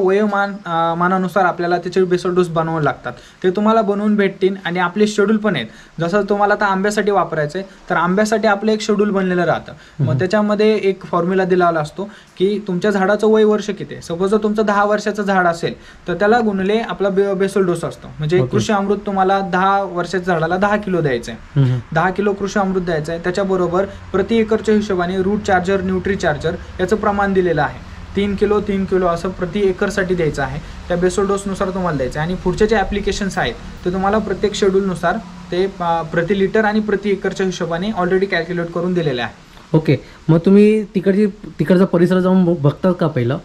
मानानुसार आपल्याला त्याचे बेसल डोस बनवावे लागतात. ते तुम्हाला बनवून भेटतील आणि आपले शेड्यूल पण आहेत. जसं तुम्हाला आता आंब्यासाठी वापरायचं आहे तर आंब्यासाठी आपलं एक शेड्यूल बनलेलं राहतं. मग त्याच्यामध्ये एक फॉर्म्युला दिलेला असतो की तुमच्या झाडाचं वय वर्ष किती आहे. सपोज जर तुमचं 10 वर्षाचं झाड असेल तर त्याला गुणले आपला बेसल डोस असतो. म्हणजे कृषी अमृत तुम्हाला 10 वर्षाच्या झाडाला 10 किलो द्यायचं आहे, 10 किलो कृषी अमृत द्यायचं आहे. त्याच्याबरोबर प्रति एकरच्या हिशोबाने रूट चार्जर, न्यूट्री चार्जर याचं प्रमाण दिलेलं आहे. 3 किलो असं प्रति एकरसाठी द्यायचं आहे. त्या बेसल डोसनुसार तुम्हाला द्यायचं आहे. आणि पुढचे जे ॲप्लिकेशन्स आहेत ते तुम्हाला प्रत्येक शेड्यूलनुसार ते प्रति लिटर आणि प्रति एकरच्या हिशोबाने ऑलरेडी कॅल्क्युलेट करून दिलेले आहे. ओके. मग तुम्ही तिकडचा परिसर जाऊन बघतात का पहिलं?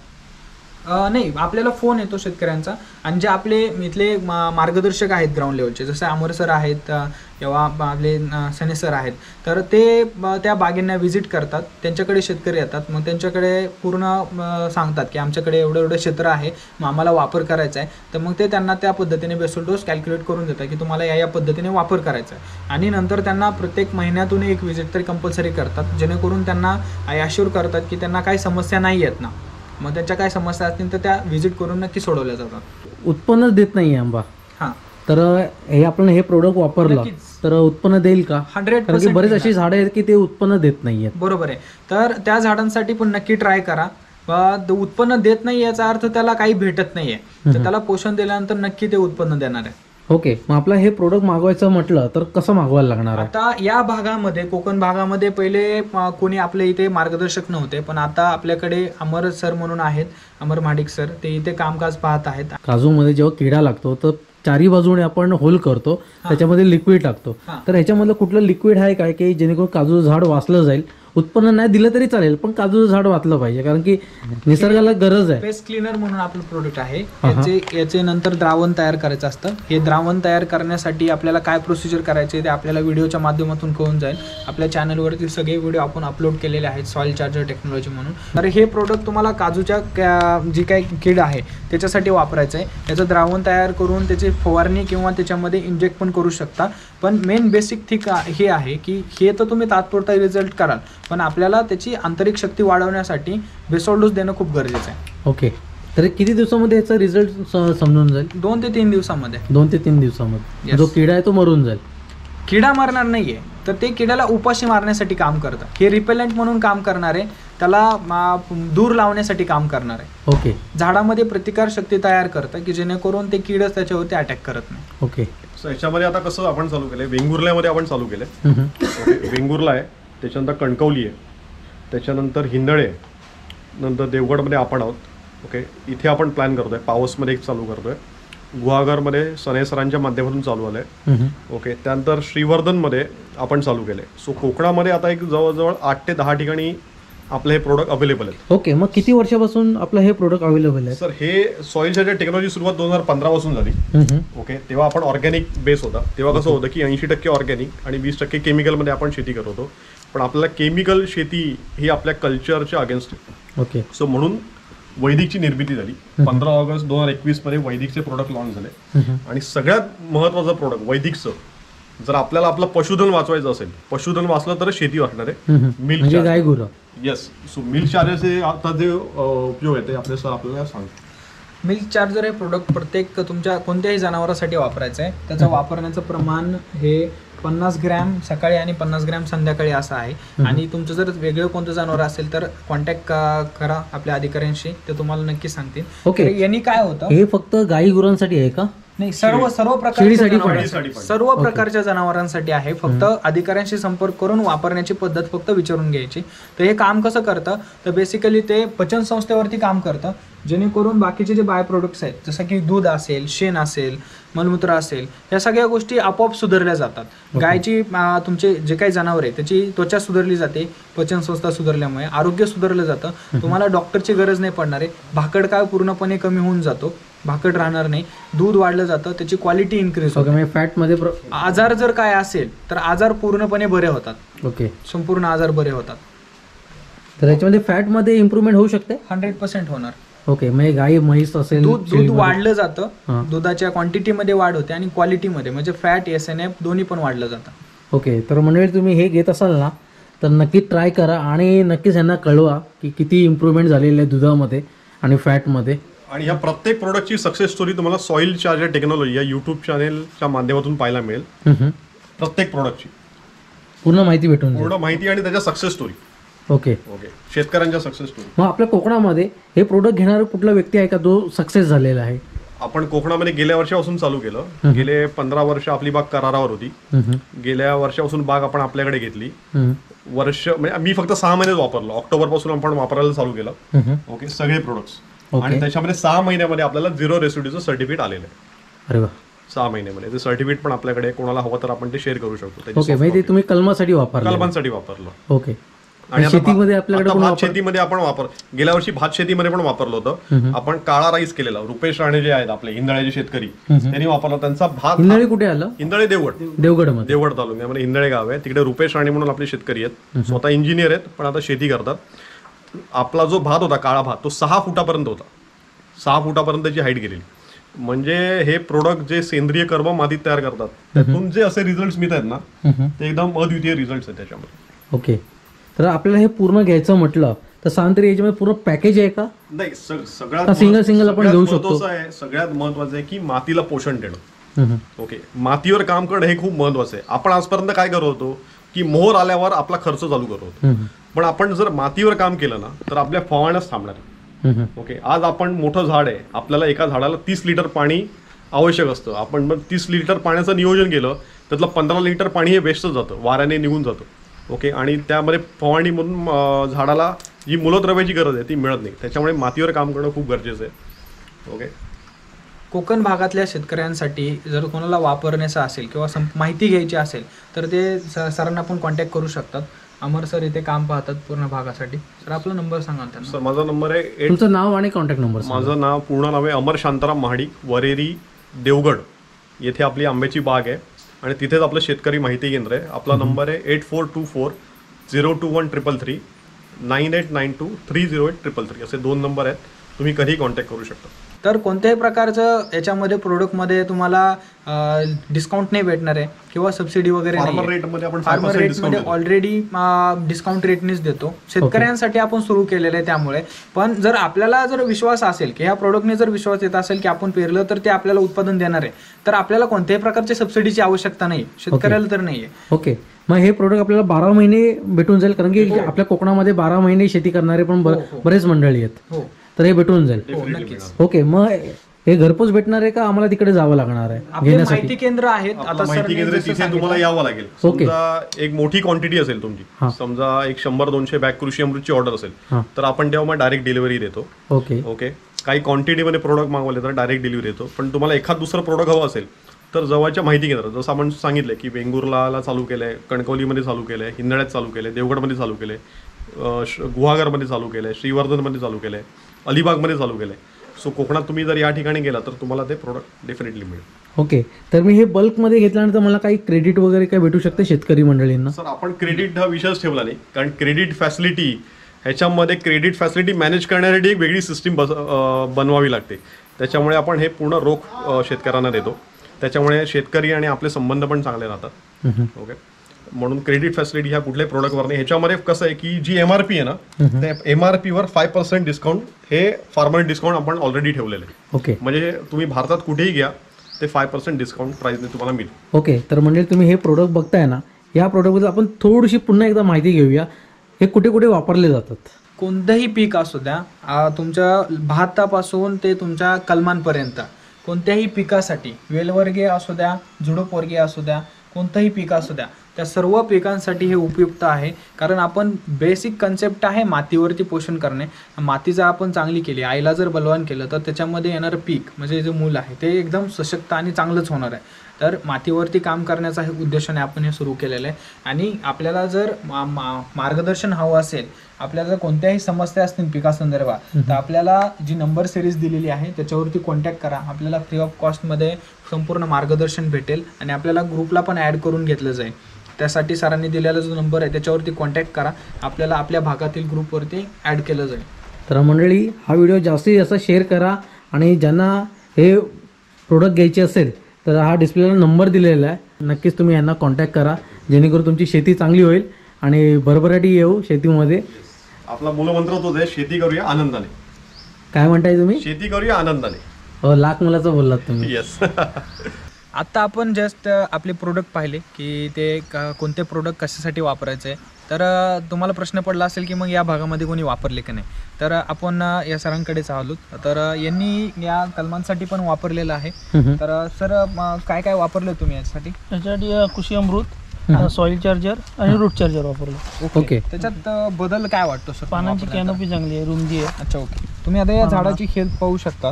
नाही, आपल्याला फोन येतो शेतकऱ्यांचा आणि जे आपले इथले मार्गदर्शक आहेत ग्राउंड लेवलचे, जसे अमर सर आहेत किंवा आपले सने सर आहेत, तर ते त्या बागेंना व्हिजिट करतात. त्यांच्याकडे शेतकरी येतात, मग त्यांच्याकडे पूर्ण सांगतात की आमच्याकडे एवढं क्षेत्र आहे, मग आम्हाला वापर करायचा आहे. तर मग ते त्यांना त्या पद्धतीने बेसल डोस कॅल्क्युलेट करून देतात की तुम्हाला या पद्धतीने वापर करायचा आहे. आणि नंतर त्यांना प्रत्येक महिन्यातून एक व्हिजिट तरी कंपल्सरी करतात, जेणेकरून त्यांना ॲश्युअर करतात की त्यांना काही समस्या नाही आहेत ना. मग त्यांच्या काय समस्या असतील तर त्या व्हिजिट करून नक्की सोडवल्या जातात. उत्पन्नच देत नाही आंबा. हां, तर हे आपण हे प्रोडक्ट वापरलं तर उत्पन्न देईल का? 100%. बरेच अशी झाडं आहेत की ते उत्पन्न देत नाहीयेत. बरोबर आहे. तर त्या झाडांसाठी पण नक्की ट्राय करा. उत्पन्न देत नाही याचा अर्थ त्याला काही भेटत नाहीये, तर त्याला पोषण दिल्यानंतर नक्की ते उत्पन्न देणार आहे. ओके. मग आपला हे प्रोडक्ट मागवायचं म्हटलं तर कसं मागवायला लागणार आहे? आता या भागामध्ये, कोकण भागामध्ये पहिले कोणी आपल्या इथे मार्गदर्शक नव्हते, पण आता आपल्याकडे अमर सर म्हणून आहेत, अमर महाडिक सर, ते इथे कामकाज पाहत आहेत. काजूमध्ये जेव्हा किडा लागतो तर चारी बाजूने आपण होल करतो, त्याच्यामध्ये लिक्विड टाकतो. तर ह्याच्यामधलं कुठलं लिक्विड आहे काय की जेणेकरून काजूचं झाड वाचलं जाईल? उत्पन्न नाही दिलं तरी चालेल पण काजूचं झाड वाचलं पाहिजे, कारण की निसर्गाला गरज आहे. पेस्ट क्लीनर म्हणून आपलं प्रोडक्ट आहे. याचे नंतर द्रावण तयार करायचं असतं. हे द्रावण तयार करण्यासाठी आपल्याला काय प्रोसिजर करायचे ते आपल्याला व्हिडिओच्या माध्यमातून कळून जाईल. आपल्या चॅनलवरती सगळे व्हिडिओ आपण अपलोड केलेले आहेत, सॉइल चार्जर टेक्नॉलॉजी म्हणून. तर हे प्रोडक्ट तुम्हाला काजूच्या जी काही कीड आहे त्याच्यासाठी वापरायचं आहे. याचं द्रावण तयार करून त्याची फवारणी किंवा त्याच्यामध्ये इंजेक्ट पण करू शकता. पण मेन बेसिक थिंग हे आहे की हे तर तुम्ही तात्पुरता रिझल्ट कराल, पण आपल्याला त्याची आंतरिक शक्ती वाढवण्यासाठी बेसल डोस देणं खूप गरजेचं आहे. ओके. तर किती दिवसामध्ये याचा रिझल्ट समजून जाईल? 2 ते 3 दिवसामध्ये. 2 ते 3 दिवसामध्ये जो किडा आहे तो मरून जाईल? किडा मारणार नाहीये, तर ते किड्याला उपाशी मारण्यासाठी काम करतं. हे रिपेलंट म्हणून काम करणार आहे, त्याला दूर लावण्यासाठी काम करणार आहे. ओके. झाडामध्ये प्रतिकार शक्ती तयार करतं की जेणेकरून ते किडच त्याच्यावरती अटॅक करत नाही. ओके. याच्यामध्ये आता कसं आपण चालू केलंय, वेंगुर्ल्यामध्ये आपण चालू केलंय. वेंगुर्ला आहे, त्याच्यानंतर कणकवली आहे, त्याच्यानंतर हिंदळे, नंतर देवगडमध्ये आपण आहोत. ओके. इथे आपण प्लॅन करतोय, पावसमध्ये एक चालू करतोय, गुहागरमध्ये सने सरांच्या माध्यमातून चालू आलंय. ओके. त्यानंतर श्रीवर्धनमध्ये आपण चालू केलंय. सो कोकणामध्ये आता एक जवळजवळ 8 ते 10 ठिकाणी आपले हे प्रोडक्ट अवेलेबल आहेत. ओके, मग किती वर्षापासून आपलं हे प्रोडक्ट अवेलेबल आहे? सर हे सॉइल चार्जर टेक्नॉलॉजी सुरुवात 2015 पासून झाली. ओके, तेव्हा आपण ऑर्गॅनिक बेस होता. तेव्हा कसं होतं की 80% ऑर्गॅनिक आणि 20% केमिकलमध्ये आपण शेती करत होतो. पण आपल्याला केमिकल शेती ही आपल्या कल्चरच्या अगेन्स्ट आहे. ओके, सो म्हणून वैदिकची निर्मिती झाली. 15 ऑगस्ट 2021 मध्ये वैदिकचे प्रोडक्ट लॉन्च झाले. आणि सगळ्यात महत्वाचं प्रोडक्ट वैदिकचं, जर आपल्याला आपलं पशुधन वाचवायचं असेल, पशुधन वाचलं तर शेती वाचणार आहे. मिल्क म्हणजे गाय गुरं. येस, सो मिल्क चार्जरचे आता जे उपयोग आहे ते आपले सर आपल्याला सांगतात. मिल्क चार्जर हे प्रोडक्ट प्रत्येक तुमच्या कोणत्याही जनावरांसाठी वापरायचं आहे. त्याचं वापरण्याचं प्रमाण हे 50 ग्रॅम सकाळी आणि 50 ग्रॅम संध्याकाळी असं आहे. आणि तुमचं जर वेगळं कोणतं जनावर असेल तर कॉन्टॅक्ट करा आपल्या अधिकाऱ्यांशी, ते तुम्हाला नक्की सांगतील. ओके, तर यांनी काय होतं, हे फक्त गाई गुरांसाठी आहे का? नाही, सर्व शेळीसाठी पण. प्रकारच्या सर्व प्रकारच्या जनावरांसाठी आहे. फक्त अधिकाऱ्यांशी संपर्क करून वापरण्याची पद्धत फक्त विचारून घ्यायची. तर हे काम कसं करतं, तर बेसिकली ते पचन संस्थेवरती काम करतं, जेणेकरून बाकीचे जे बाय प्रोडक्ट्स आहेत जसं की दूध असेल, शेण असेल, मलमूत्र असेल, या सगळ्या गोष्टी आपोआप सुधारल्या जातात. गायची तुमचे जे काही जनावर आहे त्याची त्वचा सुधारली जाते पचन संस्था सुधारल्यामुळे, आरोग्य सुधारलं जातं. तुम्हाला डॉक्टरची गरज नाही पडणार आहे. भाकड काळ पूर्णपणे कमी होऊन जातो, भाकड राहणार नाही, दूध वाढलं जातं, त्याची क्वालिटी इन्क्रीज होते. म्हणजे फॅटमध्ये आजार जर काय असेल तर आजार पूर्णपणे बरे होतात. ओके, संपूर्ण आजार बरे होतात. तर याच्यामध्ये फॅटमध्ये इम्प्रूव्हमेंट होऊ शकते? 100% होणार. ओके, म्हणजे गाई म्हैस असेल, दूध वाढलं जातं, दुधाच्या क्वांटिटीमध्ये वाढ होते आणि क्वालिटीमध्ये, म्हणजे फॅट, SNF दोन्ही पण वाढलं जातं. ओके, तर मंडळी तुम्ही हे घेत असाल ना तर नक्की ट्राय करा आणि नक्कीच यांना कळवा की किती इम्प्रूव्हमेंट झालेलं आहे दुधामध्ये आणि फॅटमध्ये. आणि ह्या प्रत्येक प्रोडक्टची सक्सेस स्टोरी तुम्हाला सॉइल चार्जर टेक्नॉलॉजी या युट्यूब चॅनेलच्या माध्यमातून पाहायला मिळेल. प्रत्येक प्रोडक्टची पूर्ण माहिती भेटून जाईल. पूर्ण माहिती आणि त्याच्या सक्सेस स्टोरी. ओके, शेतकऱ्यांच्या सक्सेस स्टोरी. मग आपल्या कोकणामध्ये हे प्रोडक्ट घेणारा कुठला व्यक्ती आहे का जो सक्सेस झालेला आहे? आपण कोकणामध्ये गेल्या वर्षापासून चालू केलं. गेले 15 वर्ष आपली बाग करारावर होती. गेल्या वर्षापासून बाग आपण आपल्याकडे घेतली. वर्ष म्हणजे मी फक्त 6 महिनेच वापरलो. ऑक्टोबर पासून आपण वापरायला चालू केलं. ओके, सगळे प्रोडक्ट्स. आणि त्याच्यामध्ये 6 महिन्यामध्ये आपल्याला 0 रेसिड्यूचं सर्टिफिकेट आलेलं आहे. अरे वा, 6 महिन्यामध्ये ते सर्टिफिकेट पण आपल्याकडे कोणाला हवं तर आपण ते शेअर करू शकतो. ओके, म्हणजे ते तुम्ही कलमासाठी वापरलं? कलमांसाठी वापरलं. ओके, आणि शेतीमध्ये आपल्याकडे भात शेतीमध्ये आपण गेल्या वर्षी भात शेतीमध्ये पण वापरलं होतं. आपण काळा राईस केलेला. रुपेश राणे जे आहेत आपले हिंदळ्याचे शेतकरी, त्यांनी वापरला. त्यांचा भात. हिंदळे कुठे आलं? हिंदळे देवगड तालुक्यामध्ये हिंदळे गाव आहे. तिकडे रुपेश राणे म्हणून आपले शेतकरी आहेत. स्वतः इंजिनियर आहेत पण आता शेती करतात. आपला जो भात होता काळा भात तो 6 फुटापर्यंत होता. 6 फुटापर्यंतची हाईट गेलेली. म्हणजे हे प्रोडक्ट जे सेंद्रिय कर्म मातीत तयार करतात त्यातून जे असे रिझल्ट मिळत आहेत ना ते एकदम अद्वितीय रिझल्ट आहेत त्याच्यामध्ये. ओके, तर आपल्याला हे पूर्ण घ्यायचं म्हटलं तर सांगतरी याच्यामध्ये पूर्ण पॅकेज आहे का? नाही, सगळ्यात सिंगल आपण घेऊ शकतो. सगळ्यात महत्वाचं आहे की मातीला पोषण देणं. ओके, मातीवर काम करणं हे खूप महत्वाचं आहे. आपण आजपर्यंत काय करत होतो की मोहर आल्यावर आपला खर्च चालू करत होतो. पण आपण जर मातीवर काम केलं ना तर आपल्या फवारण्याच थांबणार. ओके, आज आपण मोठं झाड आहे, आपल्याला एका झाडाला 30 लिटर पाणी आवश्यक असतं. आपण मग 30 लिटर पाण्याचं नियोजन केलं त्यातलं 15 लिटर पाणी हे वेस्टच जातं, वाऱ्याने निघून जातं. ओके, आणि त्यामध्ये फवारणीमधून झाडाला जी मूलद्रव्याची गरज आहे ती मिळत नाही. त्याच्यामुळे मातीवर काम करणं खूप गरजेचं आहे. ओके, कोकण भागातल्या शेतकऱ्यांसाठी जर कोणाला वापरण्याचं असेल किंवा माहिती घ्यायची असेल तर ते सरांना पण कॉन्टॅक्ट करू शकतात. अमर सर इथे काम पाहतात पूर्ण भागासाठी. सर आपला नंबर सांगा त्यांना. सर माझा नंबर आहे तुमचं नाव आणि कॉन्टॅक्ट नंबर. माझं नाव पूर्ण नाव आहे अमर शांताराम महाडिक, वरेरी देवगड येथे आपली आंब्याची बाग आहे आणि तिथेच आपलं शेतकरी माहिती केंद्र आहे. आपला नंबर आहे 8424021333 9892308333 असे 2 नंबर आहेत. तुम्ही कधीही कॉन्टॅक्ट करू शकता. तर कोणत्याही प्रकारचं याच्यामध्ये प्रोडक्टमध्ये तुम्हाला डिस्काउंट नाही भेटणार आहे किंवा सबसिडी वगैरे नाही. फार्मर रेटमध्ये ऑलरेडी डिस्काउंट रेटनेच देतो. शेतकऱ्यांसाठी आपण सुरू केलेलं आहे त्यामुळे. पण जर आपल्याला जर विश्वास असेल की ह्या प्रोडक्टने जर विश्वास येत असेल की आपण पेरलं तर ते आपल्याला उत्पादन देणार आहे तर आपल्याला कोणत्याही प्रकारच्या सबसिडीची आवश्यकता नाही, शेतकऱ्याला तर नाहीये. ओके, मग हे प्रोडक्ट आपल्याला 12 महिने भेटून जाईल कारण की आपल्या कोकणामध्ये 12 महिने शेती करणारे पण बरेच मंडळी आहेत. तर हे भेटून जाईल. नक्कीच. ओके, मग हे घरपोच भेटणार आहे का आम्हाला तिकडे जावं लागणार आहे घेण्यासाठी? माहिती केंद्र आहेत. आता माहिती केंद्र तिथे तुम्हाला यावं लागेल. समजा एक मोठी क्वांटिटी असेल तुमची, समजा एक 100-200 बॅग कृषी अमृतची ऑर्डर असेल तर आपण तेव्हा मग डायरेक्ट डिलिव्हरी देतो. ओके ओके, काही क्वांटिटीमध्ये प्रोडक्ट मागवले तर डायरेक्ट डिलिव्हरी देतो. पण तुम्हाला एखाद दुसरं प्रोडक्ट हवं असेल तर जवळच्या माहिती केंद्र, जसं आपण सांगितलं की वेंगुर्ला चालू केलंय, कणकवलीमध्ये चालू केलंय, हिंदळ्यात चालू केलंय, देवगडमध्ये चालू केलंय, गुहागरमध्ये चालू केलं आहे, श्रीवर्धनमध्ये चालू केलं आहे, अलिबागमध्ये चालू केलं आहे. सो कोकणात तुम्ही जर या ठिकाणी गेला तर तुम्हाला ते प्रोडक्ट डेफिनेटली मिळेल. ओके, तर मी हे बल्कमध्ये घेतल्यानंतर मला काही क्रेडिट वगैरे काय भेटू शकते शेतकरी मंडळींना? सर आपण क्रेडिट हा विषयच ठेवला नाही, कारण क्रेडिट फॅसिलिटी ह्याच्यामध्ये क्रेडिट फॅसिलिटी मॅनेज करण्यासाठी एक वेगळी सिस्टीम बनवावी लागते. त्याच्यामुळे आपण हे पूर्ण रोख शेतकऱ्यांना देतो. त्याच्यामुळे शेतकरी आणि आपले संबंध पण चांगले राहतात. ओके, म्हणून क्रेडिट फॅसिलिटी ह्या कुठल्याही प्रोडक्टवर नाही. ह्याच्यामध्ये कसं आहे की जी MRP आहे ना, त्या MRPवर 5% डिस्काउंट हे फार्मर डिस्काउंट आपण ऑलरेडी ठेवलेलं आहे. ओके, म्हणजे तुम्ही भारतात कुठेही घ्या ते 5% डिस्काउंट प्राइसने तुम्हाला मिळेल. ओके, तर म्हणजे तुम्ही हे प्रोडक्ट बघताय ना, या प्रोडक्टबद्दल आपण थोडीशी पुन्हा एकदा माहिती घेऊया. हे कुठे कुठे वापरले जातात? कोणतंही पीक असू द्या, तुमच्या भातापासून ते तुमच्या कलमांपर्यंत कोणत्याही पिकासाठी, वेलवर्गीय असू द्या, झुडूपवर्गीय असू द्या, कोणतंही पीक असू द्या, त्या सर्व पिकांसाठी हे उपयुक्त आहे. कारण आपण बेसिक कन्सेप्ट आहे मातीवरती पोषण करणे. माती जर आपण चांगली केली, आईला जर बलवान केलं, तर त्याच्यामध्ये येणारं पीक म्हणजे जे मूल आहे ते एकदम सशक्त आणि चांगलंच होणार आहे. तर मातीवरती काम करण्याचा हे उद्देशाने आपण हे सुरू केलेलं आहे. आणि आपल्याला जर मार्गदर्शन हवं असेल, आपल्याला जर कोणत्याही समस्या असतील पिकासंदर्भात, तर आपल्याला जी नंबर सिरीज दिलेली आहे त्याच्यावरती कॉन्टॅक्ट करा. आपल्याला फ्री ऑफ कॉस्टमध्ये संपूर्ण मार्गदर्शन भेटेल आणि आपल्याला ग्रुपला पण ॲड करून घेतलं जाईल. त्यासाठी सरांनी दिलेला जो नंबर आहे त्याच्यावरती कॉन्टॅक्ट करा, आपल्याला आपल्या भागातील ग्रुपवरती ॲड केलं जाईल. तर मंडळी, हा व्हिडिओ जास्तीत जास्त शेअर करा आणि ज्यांना हे प्रोडक्ट घ्यायचे असेल तर हा डिस्प्लेला नंबर दिलेला आहे, नक्कीच तुम्ही यांना कॉन्टॅक्ट करा, जेणेकरून तुमची शेती चांगली होईल आणि भरभराटी येऊ शेतीमध्ये. आपला मूलमंत्र तोच आहे, शेती करूया आनंदाने. काय म्हणताय तुम्ही? शेती करूया आनंदाने. लाख मुलाचं बोललात तुम्ही. येस. आत्ता आपण जस्ट आपले प्रोडक्ट पाहिले की ते कोणते प्रोडक्ट कशासाठी वापरायचे. तर तुम्हाला प्रश्न पडला असेल की मग या भागामध्ये कोणी वापरले की नाही. तर आपण या सरांकडेच आलो. तर यांनी या कलमांसाठी पण वापरलेलं आहे. तर सर काय काय वापरलं तुम्ही यासाठी? याच्यासाठी कृषी अमृत, सॉइल चार्जर आणि रूट चार्जर वापरलं. ओके, त्याच्यात बदल काय वाटतो सर? पानांची कॅनोपी चांगली आहे, रुंदी आहे. अच्छा, ओके. तुम्ही आता या झाडाची हेल्थ पाहू शकता.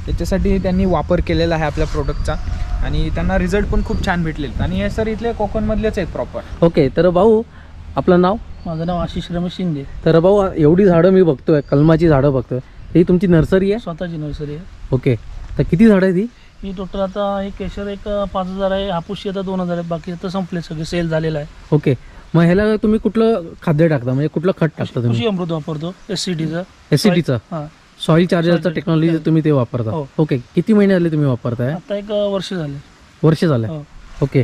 त्याच्यासाठी त्यांनी वापर केलेला आहे आपल्या प्रोडक्टचा आणि त्यांना रिझल्ट पण खूप छान भेटले. आणि हे सर इथले कोकणमधलेच आहेत प्रॉपर. ओके, तर भाऊ आपलं नाव? माझं नाव आशिष रमेश शिंदे. तर भाऊ, एवढी झाडं मी बघतोय, कलमाची झाडं बघतोय, ही तुमची नर्सरी आहे? स्वतःची नर्सरी आहे. ओके, तर किती झाडं आहे ती? ही टोटल आता हे केशर एक 5,000 आहे, हापूस आता 2,000 आहे, बाकी आता संपले सगळे, सेल झालेला आहे. ओके, मग ह्याला तुम्ही कुठलं खाद्य टाकता, म्हणजे कुठलं खत टाकता तुम्ही? कृषी अमृत वापरतो, SCTचं. SCTचं हां, सॉइल चार्जरचं टेक्नॉलॉजी तुम्ही ते वापरता? हो. ओके, किती महिने झाले तुम्ही वापरताय? आता एक वर्ष झाले. वर्ष झालं? हो. ओके,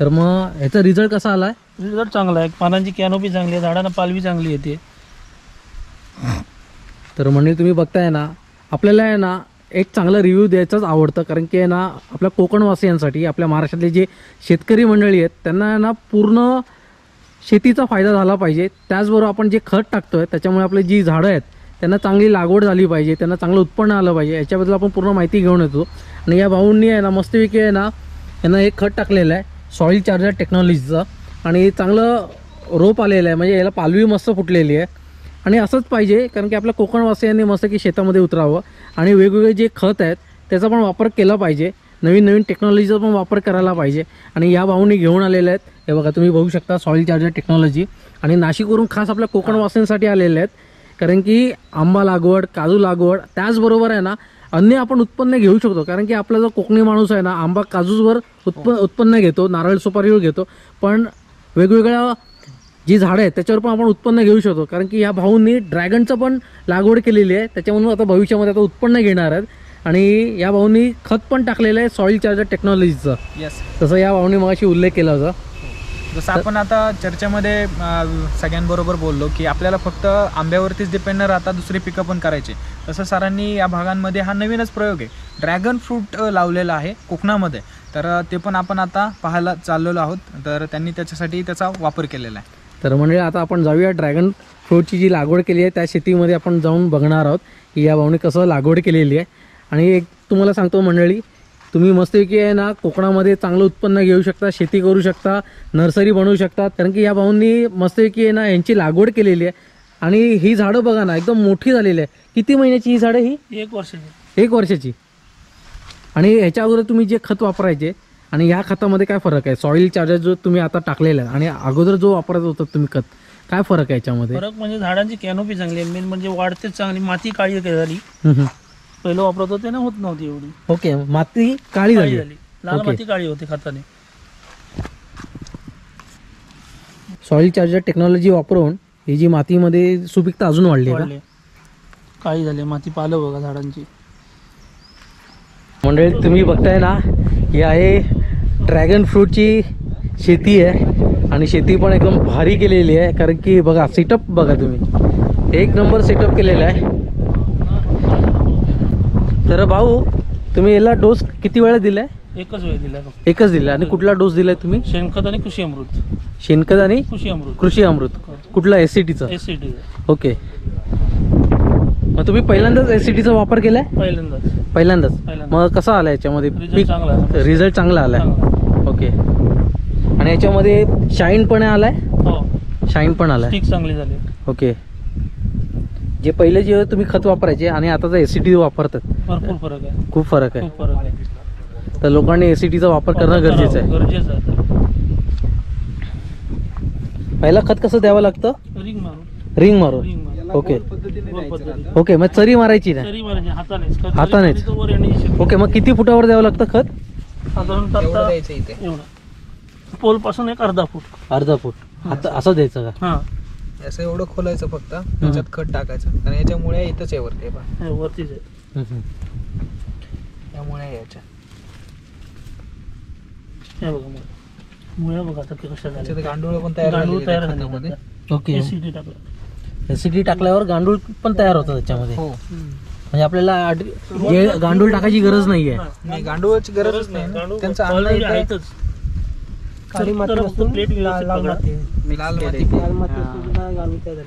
तर मग ह्याचा रिझल्ट कसा आला आहे? रिझल्ट चांगला आहे, पानांची कॅनोपी चांगली आहे, झाडांना पालवी चांगली येते. तर म्हणजे तुम्ही बघताय ना, आपल्याला आहे ना एक चांगला रिव्ह्यू द्यायचाच आवडतं, कारण की आहे ना आपल्या कोकणवासियांसाठी, आपल्या महाराष्ट्रातले जे शेतकरी मंडळी आहेत त्यांना आहे ना पूर्ण शेतीचा फायदा झाला पाहिजे. त्याचबरोबर आपण जे खत टाकतोय त्याच्यामुळे आपली जी झाडं आहेत त्यांना चांगली लागवड झाली पाहिजे, त्यांना चांगलं उत्पन्न आलं पाहिजे, याच्याबद्दल आपण पूर्ण माहिती घेऊन येतो. आणि या भाऊंनी आहे ना मस्तपैकी आहे ना यांना एक खत टाकलेलं आहे सॉइल चार्जर टेक्नॉलॉजीचं, आणि चांगलं रोप आलेलं आहे, म्हणजे याला पालवी मस्त फुटलेली आहे. आणि असंच पाहिजे, कारण की आपल्या कोकणवासियांनी मस्त की शेतामध्ये उतरावं आणि वेगवेगळे जे खत आहेत त्याचा पण वापर केला पाहिजे, नवीन नवीन टेक्नॉलॉजीचा पण वापर करायला पाहिजे. आणि या भाऊंनी घेऊन आलेले आहेत, हे बघा तुम्ही बघू शकता सॉइल चार्जर टेक्नॉलॉजी, आणि नाशिकवरून खास आपल्या कोकणवासियांसाठी आलेले आहेत. कारण की आंबा लागवड, काजू लागवड, त्याचबरोबर आहे ना अन्य आपण उत्पन्न घेऊ शकतो. कारण की आपला जो कोकणी माणूस आहे ना आंबा काजूवर उत्पन्न घेतो, नारळ सुपारीवर घेतो, पण वेगवेगळ्या जी झाडं आहेत त्याच्यावर पण आपण उत्पन्न घेऊ शकतो. कारण की या भाऊंनी ड्रॅगनचं पण लागवड केलेली आहे, त्याच्यामुळे आता भविष्यामध्ये आता उत्पन्न घेणार आहेत. आणि या भाऊंनी खत पण टाकलेलं आहे सॉइल चार्जर टेक्नॉलॉजीचं. येस, तसं या भाऊंनी मगाशी उल्लेख केला होता. जसं आपण आता चर्चेमध्ये सगळ्यांबरोबर बोललो की आपल्याला फक्त आंब्यावरतीच डिपेंड न राहता दुसरी पिकं पण करायची. तसं सरांनी या भागांमध्ये हा नवीनच प्रयोग आहे, ड्रॅगन फ्रूट लावलेला आहे कोकणामध्ये. तर ते पण आपण आता पाहायला चाललेलो आहोत. तर त्यांनी त्याच्यासाठी त्याचा वापर केलेला आहे. तर म्हणजे आता आपण जाऊया ड्रॅगन फ्रूटची जी लागवड केली आहे त्या शेतीमध्ये आपण जाऊन बघणार आहोत की या भाऊने कसं लागवड केलेली आहे. आणि एक तुम्हाला सांगतो मंडळी, तुम्ही मस्तपैकी आहे ना कोकणामध्ये चांगलं उत्पन्न घेऊ शकता, शेती करू शकता, नर्सरी बनवू शकता. कारण की या भाऊंनी मस्तपैकी आहे ना यांची लागवड केलेली आहे. आणि ही झाडं बघा ना एकदम मोठी झालेली आहे. किती महिन्याची ही झाडं? ही 1 वर्षाची. 1 वर्षाची. आणि ह्याच्या अगोदर तुम्ही जे खत वापरायचे आणि ह्या खतामध्ये काय फरक आहे? सॉईल चार्जर जो तुम्ही आता टाकलेला आहे आणि अगोदर जो वापरत होता तुम्ही खत, काय फरक आहे याच्यामध्ये? फरक म्हणजे झाडांची कॅनोपी चांगली आहे, मेन म्हणजे वाढतेच चांगली, माती काळी झाली. हम्म. पहिलं वापरत होते ना, होत नव्हती एवढी, ओके, माती काळी झाली. लाल ओके. माती काळी होती खताने. सॉईल चार्जर टेक्नॉलॉजी वापरून ही जी मातीमध्ये सुपीकता अजून वाढली आहे का? वाढले, काळी झाली माती. पालं बघा झाडांची. मंडळी तुम्ही बघताय ना, ही आहे ड्रॅगन फ्रूटची शेती आहे आणि शेती पण एकदम भारी केलेली आहे. कारण की बघा सेटअप बघा तुम्ही, एक नंबर सेटअप केलेला आहे. तर भाऊ तुम्ही याला डोस किती वेळा दिलाय? एकच वेळ दिला फक्त. एकच दिला. आणि कुठला डोस दिलाय तुम्ही? शेणखत आणि कृषी अमृत. शेणखत आणि कृषी अमृत. कृषी अमृत. कुठला? एससीटीचा. एससीटी ओके. मग तुम्ही पहिल्यांदाच एससीटीचा वापर केलाय? पहिल्यांदाच. मग कसा आला याच्यामध्ये रिझल्ट चांगला आहे. रिझल्ट चांगला आलाय. चांगला. ओके. आणि याच्यामध्ये शाईन पण आलाय? हो, शाईन पण आलाय. स्टिक चांगली झाली. ओके. जे पहिले जे तुम्ही खत वापरायचे आणि आता एससीटी वापरतात, भरपूर फरक आहे. खूप फरक आहे. खूप फरक आहे. तर लोकांनी एससीटीचा वापर करणं गरजेचं आहे. गरजेचं आहे. पहिला खत कसं द्यावं लागतं? रिंग मारून. रिंग मारून. रिंग मारून. ओके. पद्धतीने गोल द्यायचं पद्धतीने. राहतं. ओके, मग चरी मारायची नाही? तरी मारायची हातानेच. हातानेच. तरी वर येण्याची शक्यता. ओके, मग किती फुटावर द्यावं लागतं खत? साधारणतः एवढं आता द्यायचं इथे. एवढं पोल पासून एक अर्धा फूट. अर्धा फूट. आता असं द्यायचं का? हा, असं एवढं खोलायचं फक्त, त्याच्यात खत टाकायचं आणि याच्यामुळे इथंच आहे वरती पहा. हे वरतीच आहे. त्यामुळे याच्या हे बघा मुळे बघा आता कशा झाल्या. त्याच्यात गांडूळ पण तयार गांडूळ झालेले तयार आहेत झाले खतामध्ये. ओके. एसीटी टाकलं. एससीटी टाकल्यावर गांडूळ पण तयार होतं त्याच्यामध्ये. हो. म्हणजे आपल्याला गांडूळ टाकायची गरज नाहीये. नाही, गांडूळाची गरजच नाही ना. गांडूळ त्यांचं already अन्न इथे आहेतच. काळी माती तर फक्त नसून प्लेट व्यवस्थित लाल पकडा. माती. लाल माती.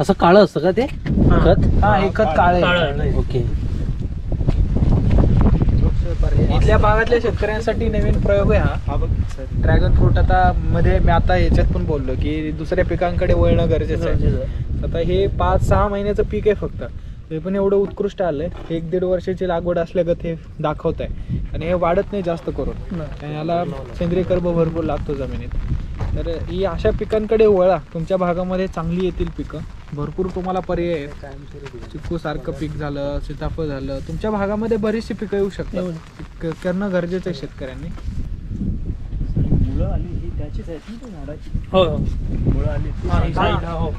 असं काळं असतं का ते हा. खत? हा, हे खत काळे काळं आहे. आहे. ओके. इथल्या भागातल्या शेतकऱ्यांसाठी नवीन प्रयोग आहे हा. ड्रॅगन फ्रूट आता मध्ये मी आता याच्यात पण बोललो की दुसऱ्या पिकांकडे वळणं गरजेचं आहे. गरजेचं आहे. आता हे 5-6 महिन्याचं पीक आहे फक्त, ते पण एवढं उत्कृष्ट आलंय. 1-1.5 वर्षाची लागवड असल्यागत हे दाखवत आहे आणि हे वाढत नाही जास्त करून. नाही. आणि याला सेंद्रिय कर्ब भरपूर लागतो जमिनीत. तर ही अशा पिकांकडे वळा, तुमच्या भागामध्ये चांगली येतील पिकं. भरपूर तुम्हाला पर्याय आहेत. चिक्कू सारखं पीक झालं, सीताफळ झालं, तुमच्या भागामध्ये बरीचशी पिकं येऊ शकतात. करणं गरजेचं आहे शेतकऱ्यांनी. हो, हो. हा, ही side, हा, हो.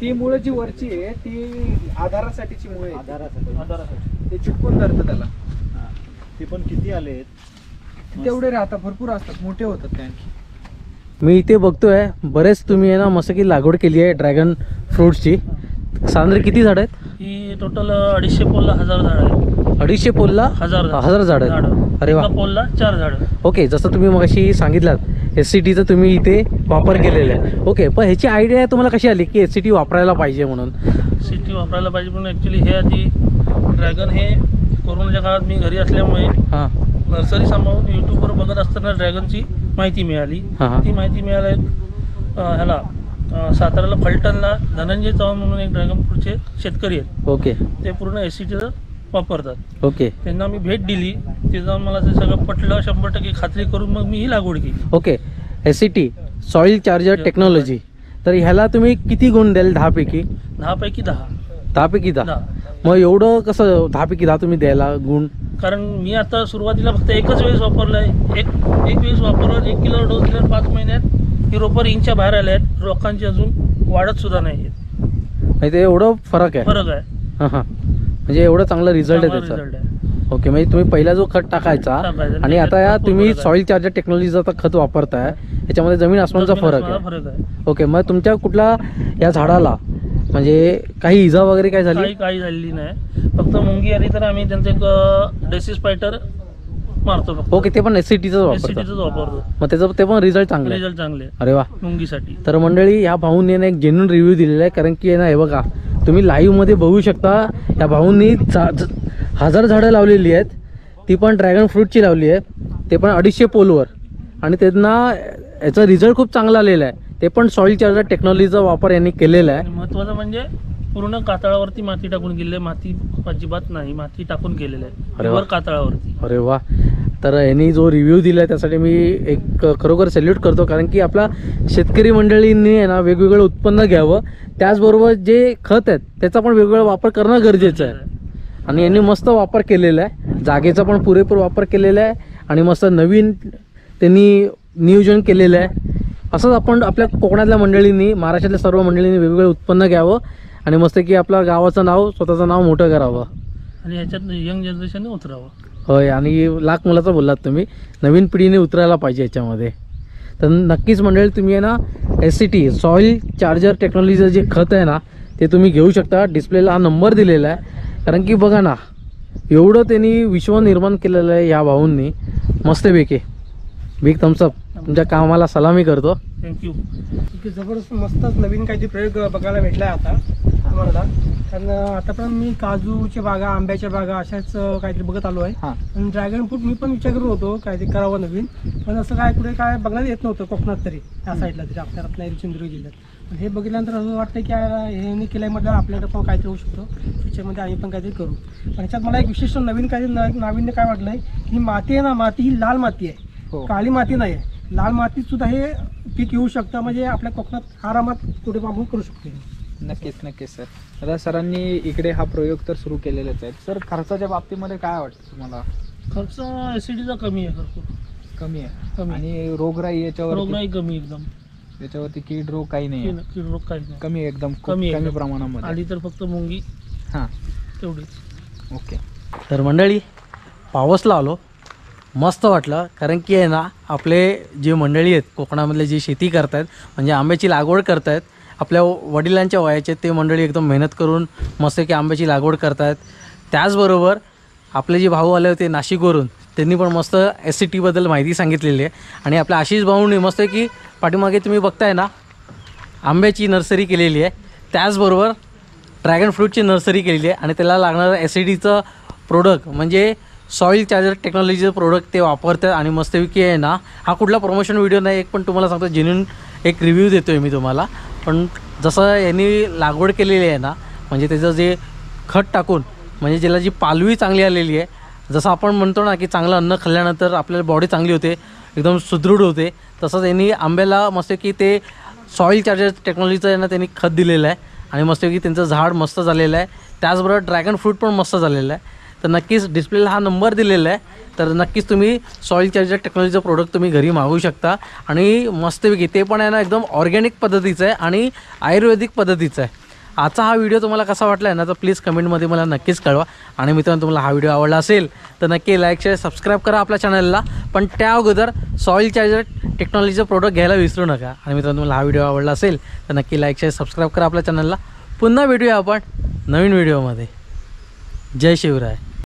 ती मुळं जी वरची आहे ती आधारासाठीची मुळे आहेत. आधारासाठी. ते चिटकून धरतं त्याला. ते पण किती आले? तेवढे राहतात, भरपूर असतात, मोठे होतात ते आणखी. मी इथे बघतोय बरेच तुम्ही आहे ना मस्त की लागवड केली आहे ड्रॅगन फ्रूटची. साधारण किती झाड आहेत? ही टोटल 250 पोलला 1000 झाड आहे. 250 पोलला 1000 झाड आहेत. अरे वा. एका पोलला 4 झाड. ओके, जसं तुम्ही मगाशी सांगितलात एससीटीचा तुम्ही इथे वापर केलेला आहे. ओके, पण ह्याची आयडिया तुम्हाला कशी आली की एससीटी वापरायला पाहिजे म्हणून? सिटी वापरायला पाहिजे पण ॲक्च्युली हे आधी ड्रॅगन हे कोरोनाच्या काळात मी घरी असल्यामुळे हां नर्सरी सांभाळून यूट्यूबवर बघत असताना ड्रॅगनची माहिती मिळाली. हां. ती माहिती मिळाली ह्याला साताऱ्याला फलटणला धनंजय चव्हाण म्हणून एक ड्रॅगन फ्रूटचे शेतकरी आहेत. ओके. ते पूर्ण एसीटीचं वापरतात. ओके. त्यांना मी भेट दिली, ते जाऊन मला ते सगळं पटलं, 100% खात्री करून मग मी ही लागवड केली. ओके. एससीटी सॉईल चार्जर टेक्नॉलॉजी, तर ह्याला तुम्ही किती गुण द्याल 10 पैकी? 10 पैकी 10. 10 पैकी 10. 10. मग एवढं कसं 10 पैकी 10 तुम्ही द्यायला गुण? कारण मी आता सुरुवातीला फक्त एकच वेळेस वापरलं आहे. एक वेळेस वापरलं, 1 किलो डोस दिल्यावर 5 महिन्यात ही रोपं इंचच्या बाहेर आले आहेत. रोपांची अजून वाढत सुद्धा नाही आहेत. म्हणजे ते एवढं फरक आहे? फरक आहे. हां हां. म्हणजे एवढं चांगला रिझल्ट आहे त्याचा? रिझल्ट आहे. ओके, म्हणजे तुम्ही पहिला जो खत टाकायचा आणि आता या तुम्ही सॉईल चार्जर टेक्नॉलॉजीचा आता खत वापरताय, याच्यामध्ये जमीन आसमानचा फरक आहे. फरक आहे. ओके, मग तुमच्या कुठला या झाडाला म्हणजे काही इजा वगैरे काय झाली? काही झालेली नाही. फक्त मुंगी आली तर आम्ही त्यांचं एक डेसिस फायटर मारतो फक्त. ओके, ते पण एससीटीचंच वापरतो? एसीटीचंच वापरतो. मग त्याचं ते पण रिझल्ट चांगले? रिझल्ट चांगले. अरे वा. मुंगीसाठी. तर मंडळी, या भाऊंनी ना एक जेन्युइन रिव्ह्यू दिलेला आहे. कारण की ना हे बघा तुम्ही लाईव्ह मध्ये बघू शकता, या भाऊंनी 1000 झाडं लावलेली आहेत, ती पण ड्रॅगन फ्रूटची लावली आहे, ते पण 250 पोलवर. आणि त्यांना याचा रिझल्ट खूप चांगला आलेला आहे. ते पण सॉईल चार्जर टेक्नॉलॉजीचा वापर यांनी केलेला आहे. महत्वाचं म्हणजे पूर्ण कातळावरती माती टाकून केलेली आहे. माती अजिबात नाही, माती टाकून केलेलं अरे आहे वा. वर कातळावरती. अरे वा. तर यांनी जो रिव्ह्यू दिला त्यासाठी मी एक खरोखर सॅल्यूट करतो, कारण की आपला शेतकरी मंडळींनी आहे ना वेगवेगळं उत्पन्न घ्यावं, त्याचबरोबर जे खत आहेत त्याचा पण वेगवेगळा वापर करणं गरजेचं आहे. आणि यांनी मस्त वापर केलेला आहे, जागेचा पण पुरेपूर वापर केलेला आहे आणि मस्त नवीन त्यांनी नियोजन केलेलं आहे. असंच आपण आपल्या कोकणातल्या मंडळींनी, महाराष्ट्रातल्या सर्व मंडळींनी वेगवेगळं उत्पन्न घ्यावं आणि मस्त की आपल्या गावाचं नाव, स्वतःचं नाव मोठं करावं आणि ह्याच्यात यंग जनरेशनने उतरावं. होय, आणि लाख मुलाचं बोललात तुम्ही, नवीन पिढीने उतरायला पाहिजे याच्यामध्ये. तर नक्कीच मंडळी तुम्ही आहे ना SCT सॉईल चार्जर टेक्नॉलॉजीचं जे खत आहे ना ते तुम्ही घेऊ शकता. डिस्प्लेला हा नंबर दिलेला आहे, कारण की बघा ना एवढं त्यांनी विश्व निर्माण केलेलं आहे या भाऊंनी. मस्तपैकी बिग थम्सअप, तुमच्या कामाला सलामी करतो. थँक्यू. जबरदस्त मस्तच नवीन काहीतरी प्रयोग बघायला भेटला आहे आता आम्हाला. कारण आतापर्यंत मी काजूच्या बागा, आंब्याच्या बागा अशाच काहीतरी बघत आलो आहे. आणि ड्रॅगन फ्रूट मी पण विचार करत होतो काहीतरी करावं नवीन, पण असं काय कुठे काय बघण्यात येत नव्हतं कोकणात तरी, त्या साईडला तरी आपल्या रत्नागिरी सिंधुदुर्ग जिल्ह्यात. पण हे बघितल्यानंतर असं वाटतं की हे केलं म्हटलं आपल्याकडे पण काहीतरी होऊ शकतो फ्युचरमध्ये, आम्ही पण काहीतरी करू. पण ह्याच्यात मला एक विशिष्ट नवीन काहीतरी नाविन्य काय वाटलं आहे, ही माती आहे ना, माती ही लाल माती आहे, काळी माती नाही आहे. लाल मातीत सुद्धा हे पीक येऊ शकतं, म्हणजे आपल्या कोकणात आरामात कुठे आपण करू शकतो. नक्कीच सर. आता सरांनी इकडे हा प्रयोग तर सुरू केलेलाच आहे. सर खर्चाच्या बाबतीमध्ये काय वाटतं तुम्हाला? खर्च SCTचा कमी आहे, भरपूर कमी आहे. आणि रोगराई याच्यावर रोगराई कमी, एकदम याच्यावरती कीड रोग काही नाही, कीड रोग काही नाही, कमी, एकदम कमी प्रमाणामध्ये आली तर फक्त मुंगी, हां तेवढीच. ओके. तर मंडळी पावसला आलो, मस्त वाटलं, कारण की आहे ना आपले जे मंडळी आहेत कोकणामधले जे शेती करतायत, म्हणजे आंब्याची लागवड करतायत, आपल्या वडिलांच्या वयाचे ते मंडळी एकदम मेहनत करून मस्त की आंब्याची लागवड करतायत. त्याचबरोबर आपले जे भाऊ आले होते नाशिकवरून, त्यांनी पण मस्त SCTबद्दल माहिती सांगितलेली आहे. आणि आपल्या आशिष भाऊंनी मस्त की पाठीमागे तुम्ही बघताय ना आंब्याची नर्सरी केलेली आहे, त्याचबरोबर ड्रॅगन फ्रूटची नर्सरी केलेली आहे. आणि त्याला लागणारं SCTचं प्रोडक्ट म्हणजे सॉईल चार्जर टेक्नॉलॉजीचं प्रोडक्ट ते वापरतात. आणि मस्तपैकी आहे ना, हा कुठला प्रमोशन व्हिडिओ नाही, एक पण तुम्हाला सांगतो जेन्युइन एक रिव्ह्यू देतो आहे मी तुम्हाला. पण जसं यांनी लागवड केलेली आहे ना, म्हणजे त्याचं जे खत टाकून, म्हणजे ज्याला जी पालवी चांगली आलेली आहे, जसं आपण म्हणतो ना की चांगलं अन्न खाल्ल्यानंतर आपल्याला बॉडी चांगली होते, एकदम सुदृढ होते, तसंच यांनी आंब्याला मस्त की ते सॉईल चार्जर टेक्नॉलॉजीचं आहे ना त्यांनी खत दिलेलं आहे. आणि मस्त की त्यांचं झाड मस्त झालेलं आहे, त्याचबरोबर ड्रॅगन फ्रूट पण मस्त झालेलं आहे. तर नक्कीच डिस्प्लेला हा नंबर दिलेला आहे, तर नक्कीच तुम्ही सॉईल चार्जर टेक्नॉलॉजीचं प्रोडक्ट तुम्ही घरी मागवू शकता. आणि मस्तपैकी ते पण आहे ना एकदम ऑर्गॅनिक पद्धतीचं आहे आणि आयुर्वेदिक पद्धतीचं आहे. आजचा हा व्हिडिओ तुम्हाला कसा वाटला आहे ना, तर प्लीज कमेंटमध्ये मला नक्कीच कळवा. आणि मित्रांनो तुम्हाला हा व्हिडिओ आवडला असेल तर नक्की लाईक, शेअर, सबस्क्राईब करा आपल्या चॅनलला. पण त्या अगोदर सॉईल चार्जर टेक्नॉलॉजीचं प्रोडक्ट घ्यायला विसरू नका. आणि मित्रांनो तुम्हाला हा व्हिडिओ आवडला असेल तर नक्की लाईक, शेअर, सबस्क्राईब करा आपल्या चॅनलला. पुन्हा भेटूया आपण नवीन व्हिडिओमध्ये. जय शिवराय.